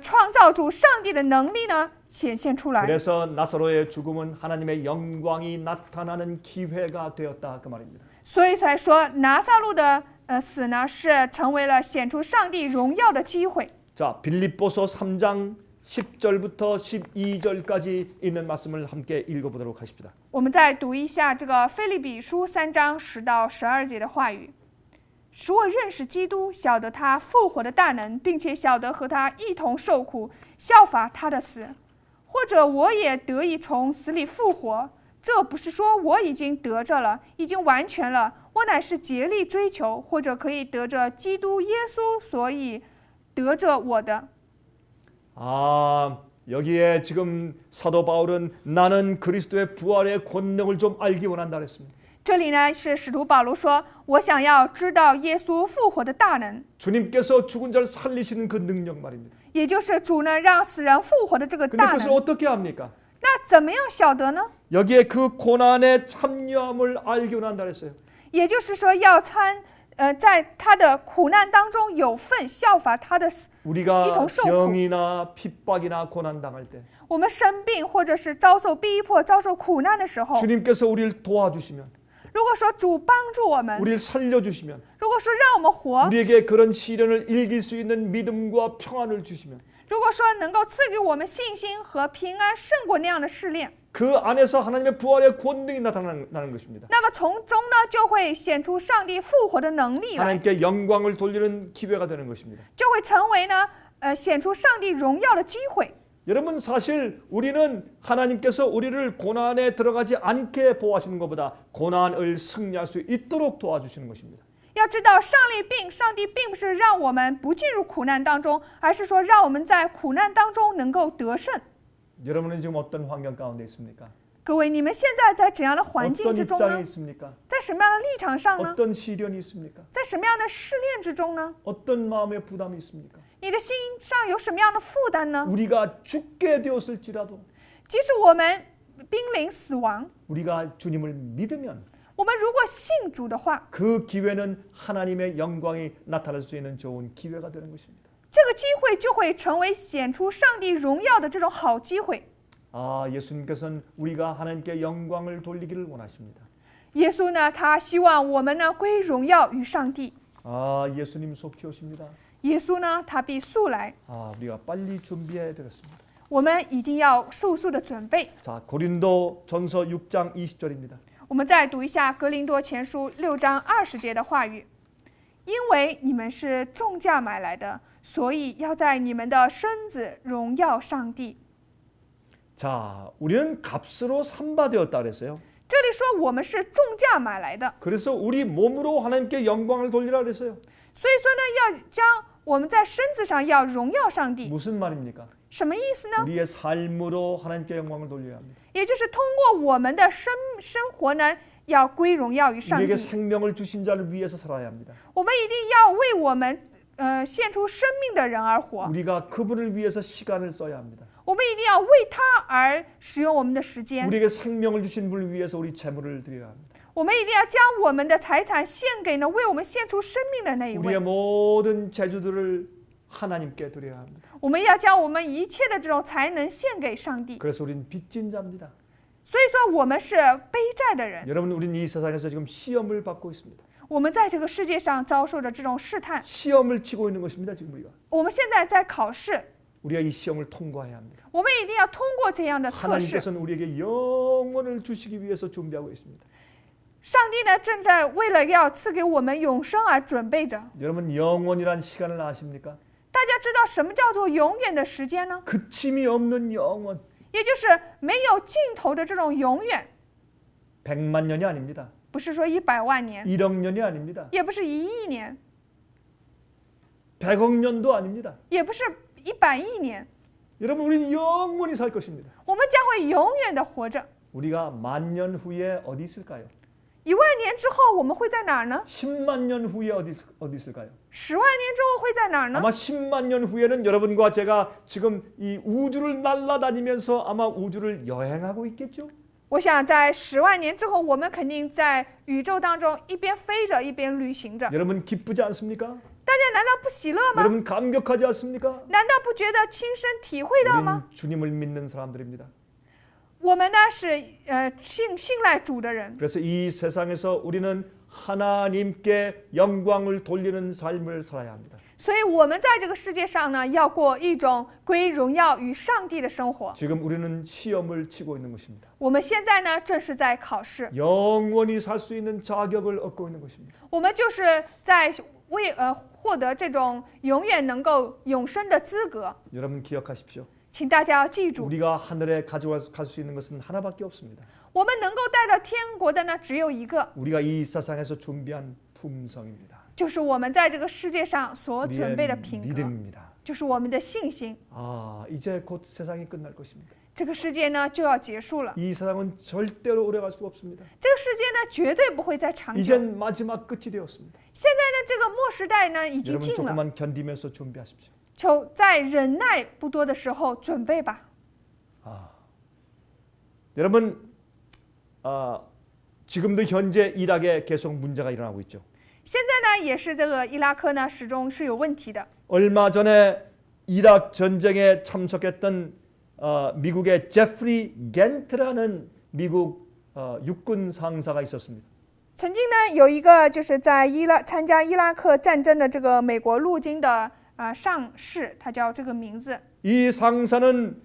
创造主上帝的能力呢显现出来。 그래서 나사로의 죽음은 하나님의 영광이 나타나는 기회가 되었다 그 말입니다. 所以才说拿撒路的死呢，是成为了显出上帝荣耀的机会。 자, 빌립보서 3장 10절부터 12절까지 있는 말씀을 함께 읽어보도록 하십니다. 我们再读一下这个腓立比书3章10到12节的话语。使我认识基督，晓得他复活的大能，并且晓得和他一同受苦，效法他的死。或者我也得以从死里复活，这不是说我已经得着了，已经完全了，我乃是竭力追求，或者可以得着基督耶稣，所以得着我的。 여기에 지금 사도 바울은 나는 그리스도의 부활의 권능을 좀 알기 원한다 그랬습니다. 这里呢是使徒保罗说，我想要知道耶稣复活的大能， 주님께서 죽은 자를 살리시는 그 능력 말입니다. 也就是主呢让死人复活的这个 근데 大 그것을 能。 어떻게 합니까? 那怎么样晓得呢？ 여기에 그 고난에 참여함을 알기 원한다 그랬어요. 也就是说要在他的苦难当中有份，效法他的死。 우리가 一同受苦。 병이나 핍박이나 고난 당할 때 我们生病或者是遭受逼迫、遭受苦难的时候， 주님께서 우리를 도와주시면 如果说主帮助我们， 우리를 살려주시면 如果说让我们活， 우리에게 그런 시련을 이길 수 있는 믿음과 평안을 주시면 如果说能够赐给我们信心和平安，胜过那样的试炼， 그 안에서 하나님의 부활의 권능이 나타나는 것입니다. 那么从中呢就会显出上帝复活的能力来， 하나님께 영광을 돌리는 기회가 되는 것입니다. 就会成为呢显出上帝荣耀的机会。 여러분 사실 우리는 하나님께서 우리를 고난에 들어가지 않게 보호하시는 것보다 고난을 승리할 수 있도록 도와주시는 것입니다. 要知道，上帝并不是让我们不进入苦难当中，而是说让我们在苦难当中能够得胜。 여러분은 지금 어떤 환경 가운데 있습니까? 各位，你们现在在怎样的环境 어떤 之中 입장에 呢？ 있습니까? 在什么样的立场上呢？ 어떤 시련이 있습니까? 在什么样的试炼之中呢？ 어떤 마음의 부담이 있습니까? 你的心上有什么样的负担呢？ 우리가 죽게 되었을지라도 即使我们濒临死亡， 우리가 주님을 믿으면 我们如果信主的话， 그 기회는 하나님의 영광이 나타날 수 있는 좋은 기회가 되는 것입니다. 这个机会就会成为显出上帝荣耀的这种好机会。 예수님께서는 우리가 하나님께 영광을 돌리기를 원하십니다. 耶稣呢，他希望我们呢归荣耀于上帝。 예수님 속히 오십니다. 耶稣呢，他必速来， 우리가 빨리 준비해야 되겠습니다. 我们一定要速速的准备。 자, 고린도 전서 6장 20절입니다. 我们再读一下格林多前书6章20节的话语：因为你们是重价买来的，所以要在你们的身子荣耀上帝。 자, 우리는 값으로 삼바되었다 그랬어요. 这里说我们是重价买来的， 그래서 우리 몸으로 하나님께 영광을 돌리라 그랬어요. 所以说呢，要将我们在身子上要荣耀上帝。 무슨 말입니까? 什么意思呢？ 우리의 삶으로 하나님께 영광을 돌려야 합니다. 也就是通过我们的生活呢，要归荣耀于上 우리에게 帝。 생명을 주신 자를 위해서 살아야 합니다. 我们一定要为我们献出生命的人而活。 우리가 그분을 위해서 시간을 써야 합니다. 我们一定要为他而使用我们的时间。 우리에게 생명을 주신 분을 위해서 우리 재물을 드려야 합니다. 我们一定要将我们的财产献给呢为我们献出生命的那一 우리의 位。 모든 재주들을 하나님께 드려야 합니다. 我们要将我们一切的这种才能献给上帝。 그래서 우리는 빚진 자입니다. 所以说我们是背债的人， 여러분, 우리는 이 세상에서 지금 시험을 받고 있습니다. 我们在这个世界上遭受着这种试探。 시험을 치고 있는 것입니다. 지금 우리가. 我们现在在考试， 우리가 이 시험을 통과해야 합니다. 我们一定要通过这样的测试。 하나님께서는 우리에게 영원을 주시기 위해서 준비하고 있습니다. 上帝呢，正在为了要赐给我们永生而准备着。 여러분, 영원이란 시간을 아십니까? 大家知道什么叫做永远的时间呢？ 그침이 없는 영원. 也就是没有尽头的这种永远， 100만 년이 아닙니다. 不是说100万年， 1억 년이 아닙니다. 也不是1亿年， 100억 년도 아닙니다. 也不是100亿年， 여러분, 우리는 영원히 살 것입니다. 我们将会永远的活着。 우리가 10,000년 후에 어디 있을까요? 1万年之后我们会在哪儿呢？ 10만 년 후에 어디 있을까요? 10万年之后会在哪儿呢？ 아마 10만 년 후에는 여러분과 제가 지금 이 우주를 날아다니면서 아마 우주를 여행하고 있겠죠? 我想在10万年之后，我们肯定在宇宙当中一边飞着一边旅行着。 여러분 기쁘지 않습니까? 大家难道不喜乐吗？ 여러분 감격하지 않습니까? 难道不觉得亲身体会到吗？ 우리는 주님을 믿는 사람들입니다. 我们呢是信赖主的人， 그래서 이 세상에서 우리는 하나님께 영광을 돌리는 삶을 살아야 합니다. 所以我们在这个世界上呢，要过一种归荣耀与上帝的生活。 지금 우리는 시험을 치고 있는 것입니다. 我们现在呢，正是在考试， 영원히 살 수 있는 자격을 얻고 있는 것입니다. 我们就是在获得这种永远能够永生的资格。 여러분 기억하십시오. 请大家要记住， 우리가 하늘에 가져갈 수 있는 것은 하나밖에 없습니다. 我们能够带到天国的呢，只有一个， 우리가 이 세상에서 준비한 품성입니다. 就是我们在这个世界上所准备的 우리의 品格， 믿음입니다. 就是我们的信心。 이제 곧 세상이 끝날 것입니다. 这个世界呢就要结束了， 이 세상은 절대로 오래갈 수가 없습니다. 这个世界呢绝对不会再长久。 이젠 마지막 끝이 되었습니다. 现在呢，这个末时代呢已经 여러분 近了， 조금만 견디면서 준비하십시오. 求在忍耐不多的时候准备吧。 여러분 지금도 현재 이락에 계속 문제가 일어나고 있죠. 现在呢，也是这个伊拉克呢始终是有问题的。 얼마 전에 이락 전쟁에 참석했던 미국의 제프리 겐트라는 미국 육군 상사가 있었습니다. 曾经呢，有一个就是在参加伊拉克战争的这个美国陆军的上士，他叫这个名字。 이 상사는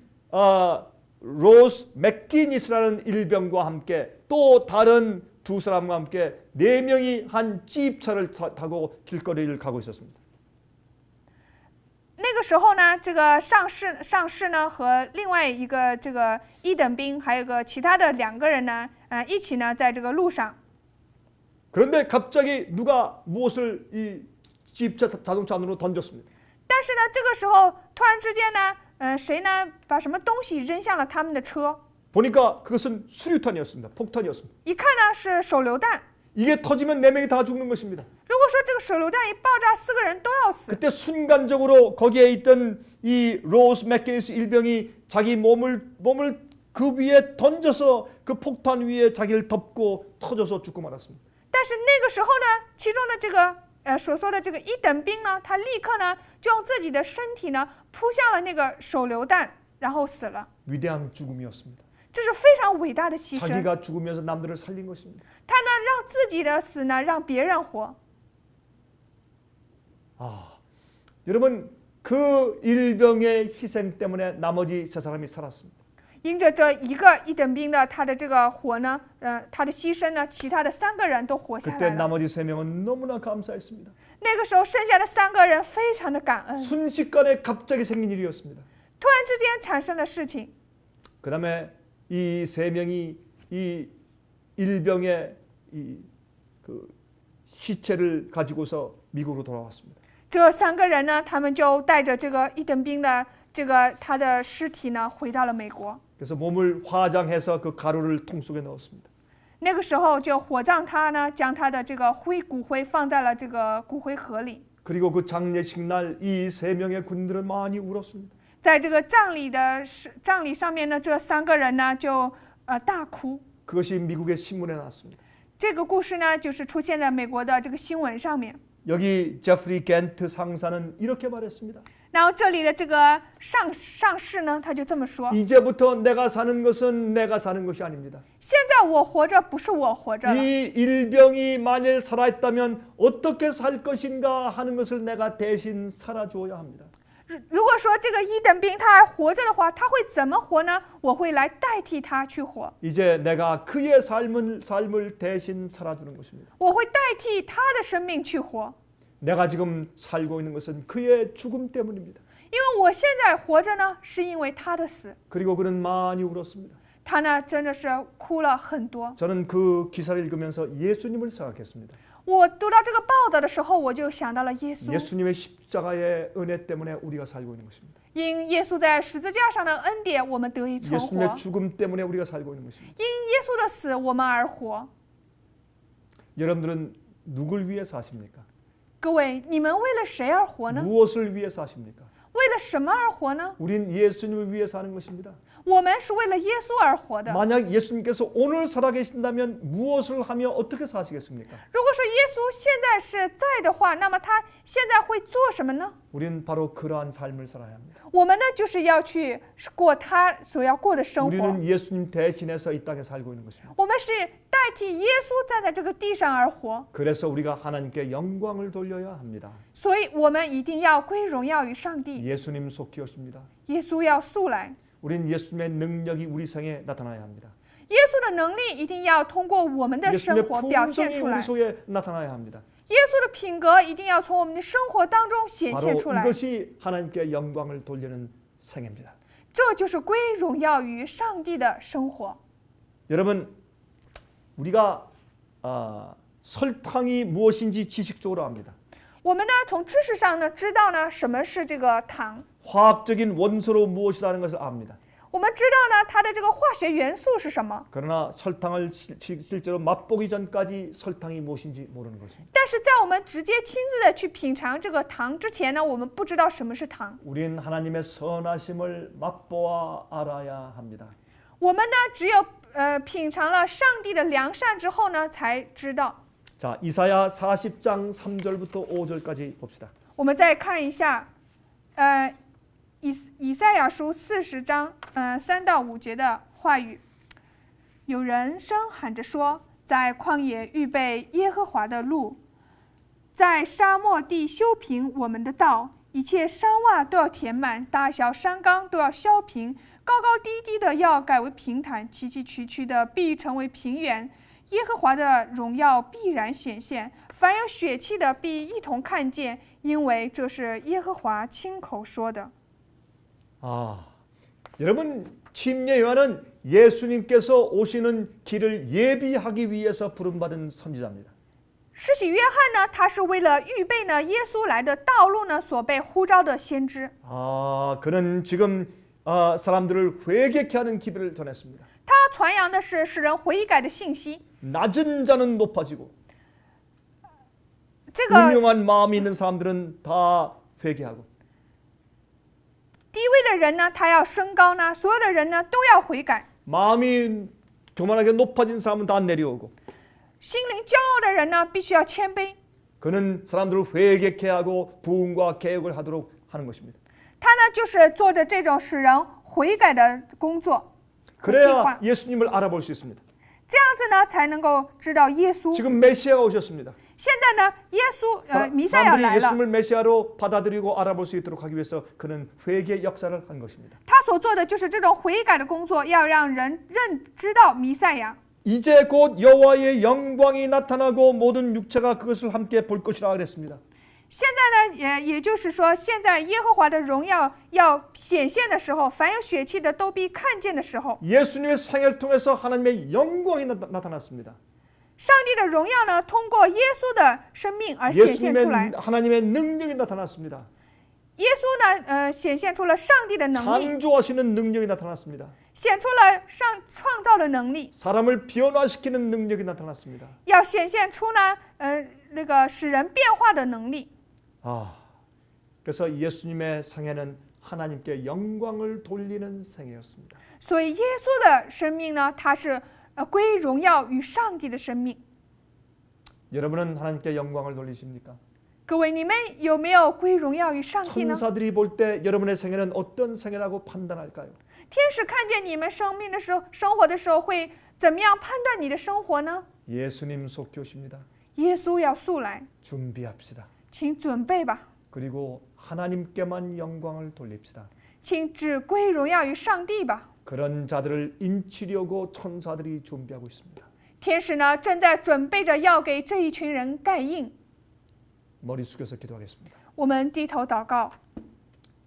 로스 맥기니스라는 일병과 함께 또 다른 두 사람과 함께 4명이 한 찝차를 타고 길거리를 가고 있었습니다. 那个时候呢，这个上士呢和另外一个这个一等兵，还有个其他的2个人呢，一起呢在这个路上。 그런데 갑자기 누가 무엇을 이 찝차 자동차 안으로 던졌습니다. 但是呢，这个时候突然之间呢，谁呢把什么东西扔向了他们的车？ 보니까 그것은 수류탄이었습니다. 폭탄이었습니다. 一看呢是手榴弹。 이게 터지면 4명이 다 죽는 것입니다. 如果说这个手榴弹一爆炸，4个人都要死。 그때 순간적으로 거기에 있던 이 로스 맥기니스 일병이 자기 몸을 그 위에 던져서 그 폭탄 위에 자기를 덮고 터져서 죽고 말았습니다. 但是那个时候呢，其中的这个所说的这个一等兵呢，他立刻呢就用自己的身体呢扑向了那个手榴弹，然后死了。 위대한 죽음이었습니다. 这是非常伟大的牺牲。 자기가 죽으면서 남들을 살린 것입니다. 他呢让自己的死呢让别人活。 여러분 그 일병의 희생 때문에 나머지 세 사람이 살았습니다. 因着这一个一等兵的他的这个活呢，他的牺牲呢，其他的3个人都活下 그때 来了。 나머지 3명은 너무나 감사했습니다. 那个时候剩下的3个人非常的感恩， 순식간에 갑자기 생긴 일이었습니다. 突然之间产生的事情。 그 다음에 이 3명이 이 일병의 그 시체를 가지고서 미국으로 돌아왔습니다. 这3个人呢，他们就带着这个一等兵的他的尸体呢，回到了美国。 그래서 몸을 화장해서 그 가루를 통 속에 넣었습니다. 那个时候就火葬他呢，将他的这个骨灰放在了这个骨灰盒里。 그리고 그 장례식 날 이 3명의 군인들은 많이 울었습니다. 在这个葬礼上面呢，这3个人呢就大哭。 그것이 미국의 신문에 나왔습니다. 这个故事呢，就是出现在美国的这个新闻上面。 여기 제프리 겐트 상사는 이렇게 말했습니다. 然后这里的这个上士呢，他就这么说： 이제부터 내가 사는 것은 내가 사는 것이 아닙니다. 现在我活着不是我活着了， 이 일병이 만일 살아있다면 어떻게 살 것인가 하는 것을 내가 대신 살아주어야 합니다. 如果说这个一等兵他还活着的话，他会怎么活呢？我会来代替他去活， 이제 내가 그의 삶을 대신 살아주는 것입니다. 我会代替他的生命去活， 내가 지금 살고 있는 것은 그의 죽음 때문입니다. 因为我现在活着呢，是因为他的死。 그리고 그는 많이 울었습니다. 他呢，真的是哭了很多。 저는 그 기사를 읽으면서 예수님을 생각했습니다. 我读到这个报道的时候，我就想到了耶稣， 예수님의 십자가의 은혜 때문에 우리가 살고 있는 것입니다. 因耶稣在十字架上的恩典，我们得以存活； 예수님의 죽음 때문에 우리가 살고 있는 것입니다. 因耶稣的死，我们而活。 여러분들은 누굴 위해 사십니까? 各位，你们为了谁而活呢？ 무엇을 위해 사십니까? 为了什么而活呢？ 우린 예수님을 위해 사는 것입니다. 我们是为了耶稣而活的。 만약 예수님께서 오늘 살아계신다면 무엇을 하며 어떻게 사시겠습니까? 如果说耶稣现在是在的话，那么他现在会做什么呢？ 우린 바로 그러한 삶을 살아야 합니다. 我们呢，就是要去过他所要过的生活。 우리는 예수님 대신해서 이 땅에 살고 있는 것입니다. 我们是代替耶稣站在这个地上而活， 그래서 우리가 하나님께 영광을 돌려야 합니다. 所以我们一定要归荣耀于上帝。 예수님 속히 오십니다. 耶稣要速来， 우린 예수님의 능력이 우리 생에 나타나야 합니다. 耶稣的能力一定要通过我们的生 예수님의 活表现 품성이 出来 우리 ， 속에 나타나야 합니다. 耶稣的品格一定要从我们的生活当中显 바로 现出来。 이것이 하나님께 영광을 돌리는 생애입니다. 这就是归荣耀于上帝的生活。 여러분, 우리가 설탕이 무엇인지 지식적으로 압니다. 我们呢，从知识上呢，知道呢什么是这个糖， 화학적인 원소로 무엇이라는 것을 압니다. 我们知道呢它的这个化学元素是什么。 그러나 설탕을 실제로 맛보기 전까지 설탕이 무엇인지 모르는 것입니다. 但是在我们直接亲自的去品尝这个糖之前呢，我们不知道什么是糖。 우린 하나님의 선하심을 맛보아 알아야 합니다. 我们呢，只有品尝了上帝的良善之后呢，才知道。 자, 이사야 40장 3절부터 5절까지 봅시다. 我们再看一下，以赛亚书40章3到5节的话语。有人声喊着说，在旷野预备耶和华的路，在沙漠地修平我们的道，一切山洼都要填满，大小山冈都要削平，高高低低的要改为平坦，崎崎岖岖的必成为平原。耶和華的榮耀必然顯現，凡有血氣的必一同看見，因為這是耶和華親口說的。 여러분, 침례 요한은 예수님께서 오시는 길을 예비하기 위해서 부름받은 선지자입니다. 施洗約翰呢，他是为了預備呢耶穌來的道路呢，所被呼召的先知。 그는 지금 사람들을 회개케 하는 기별을 전했습니다. 他傳揚的是使人悔改的信息。 낮은 자는 높아지고 這個 음흉한 마음이 있는 사람들은 다 회개하고 低位的人呢，他要升高呢，所有的人呢都要悔改。 마음이 교만하게 높아진 사람은 다 내려오고 心灵骄傲的人呢，必须要谦卑。 그는 사람들을 회개케 하고 부흥과 개혁을 하도록 하는 것입니다. 他呢，就是做着这种使人悔改的工作。 그래야 예수님을 알아볼 수 있습니다. 这样子呢，才能够知道耶稣。 지금 메시아가 오셨습니다. 现在呢，耶稣弥赛亚 사람들이 来了， 예수님을 메시아로 받아들이고 알아볼 수 있도록 하기 위해서 그는 회개 역사를 한 것입니다. 他所做的就是这种悔改的工作，要让人知道弥赛亚。 이제 곧 여호와의 영광이 나타나고 모든 육체가 그것을 함께 볼 것이라 그랬습니다. 现在呢，也就是说，现在耶和华的荣耀要显现的时候，凡有血气的都必看见的时候， 예수님의 생애를 통해서 하나님의 영광이 나타났습니다. 上帝的荣耀呢，通过耶稣的生命而显现出来。 하나님의 능력이 나타났습니다. 耶稣呢，显现出了上帝的能力， 창조하시는 능력이 나타났습니다. 显出了创造的能力， 사람을 변화시키는 능력이 나타났습니다. 要显现出呢，那个使人变化的能力。 그래서 예수님의 생애는 하나님께 영광을 돌리는 생애였습니다. 所以耶稣的生命呢，它是归荣耀与上帝的生命。 여러분은 하나님께 영광을 돌리십니까? 各位，你们有没有归荣耀于上帝呢？ 천사들이 볼 때 여러분의 생애는 어떤 생애라고 판단할까요? 天使看见你们生命的时候，生活的时候会怎么样判断你的生活呢？ 예수님 속히 오십니다. 耶稣要速来， 준비합시다. 请准备吧， 그리고 하나님께만 영광을 돌립시다. 请只归荣耀于上帝吧。 그런 자들을 인치려고 천사들이 준비하고 있습니다. 天使呢，正在准备着要给这一群人盖印。 머리 숙여서 기도하겠습니다. 我们低头祷告，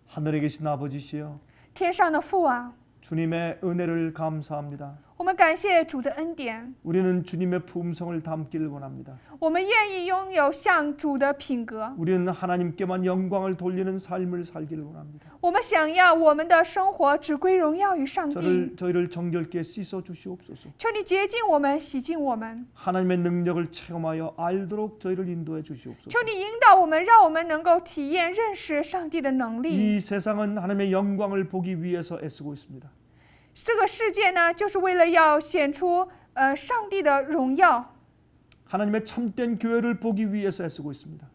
하늘에 계신 아버지시여, 天上的父啊， 주님의 은혜를 감사합니다. 我们感谢主的恩典， 우리는 주님의 품성을 담기를 원합니다. 我们愿意拥有像主的品格， 우리는 하나님께만 영광을 돌리는 삶을 살기를 원합니다. 我们想要我们的生活只归荣耀于上帝。 저희를 정결케 씻어 주시옵소서. 求你洁净我们，洗净我们。 하나님의 능력을 체험하여 알도록 저희를 인도해 주시옵소서. 求你引导我们，让我们能够体验认识上帝的能力。 이 세상은 하나님의 영광을 보기 위해서 애쓰고 있습니다. 这个世界呢，就是为了要显出上帝的荣耀。 하나님의 참된 교회를 보기 위해서 애쓰고 있습니다.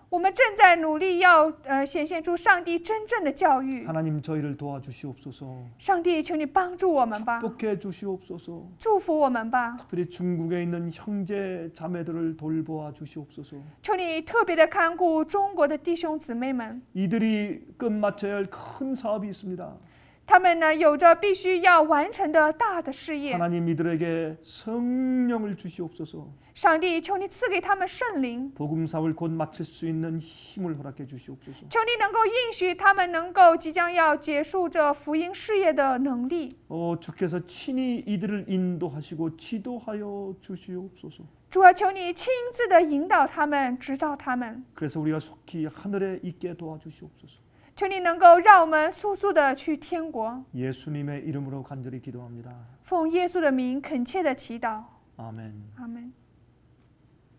我们正在努力要显现出上帝真正的教育。 하나님 저희를 도와주시옵소서. 上帝，求你帮助我们吧， 축복해 주시옵소서. 祝福我们吧。 특별히 중국에 있는 형제 자매들을 돌보아 주시옵소서. 求你特别的看顾中国的弟兄姊妹们， 이들이 끝마쳐야 할 큰 사업이 있습니다. 他们呢有着必须要完成的大的事业。 하나님 이들에게 성령을 주시옵소서. 上帝，求你赐给他们圣灵， 복음 사업을 곧 마칠 수 있는 힘을 허락해 주시옵소서. 求你能够应许他们能够即将要结束这福音事业的能力。 주께서 친히 이들을 인도하시고 지도하여 주시옵소서. 主啊，求你亲自的引导他们，指导他们。 그래서 우리가 속히 하늘에 있게 도와주시옵소서. 求你能够让我们速速的去天国。 예수님의 이름으로 간절히 기도합니다. 奉耶稣的名恳切的祈祷， 아멘. 阿门。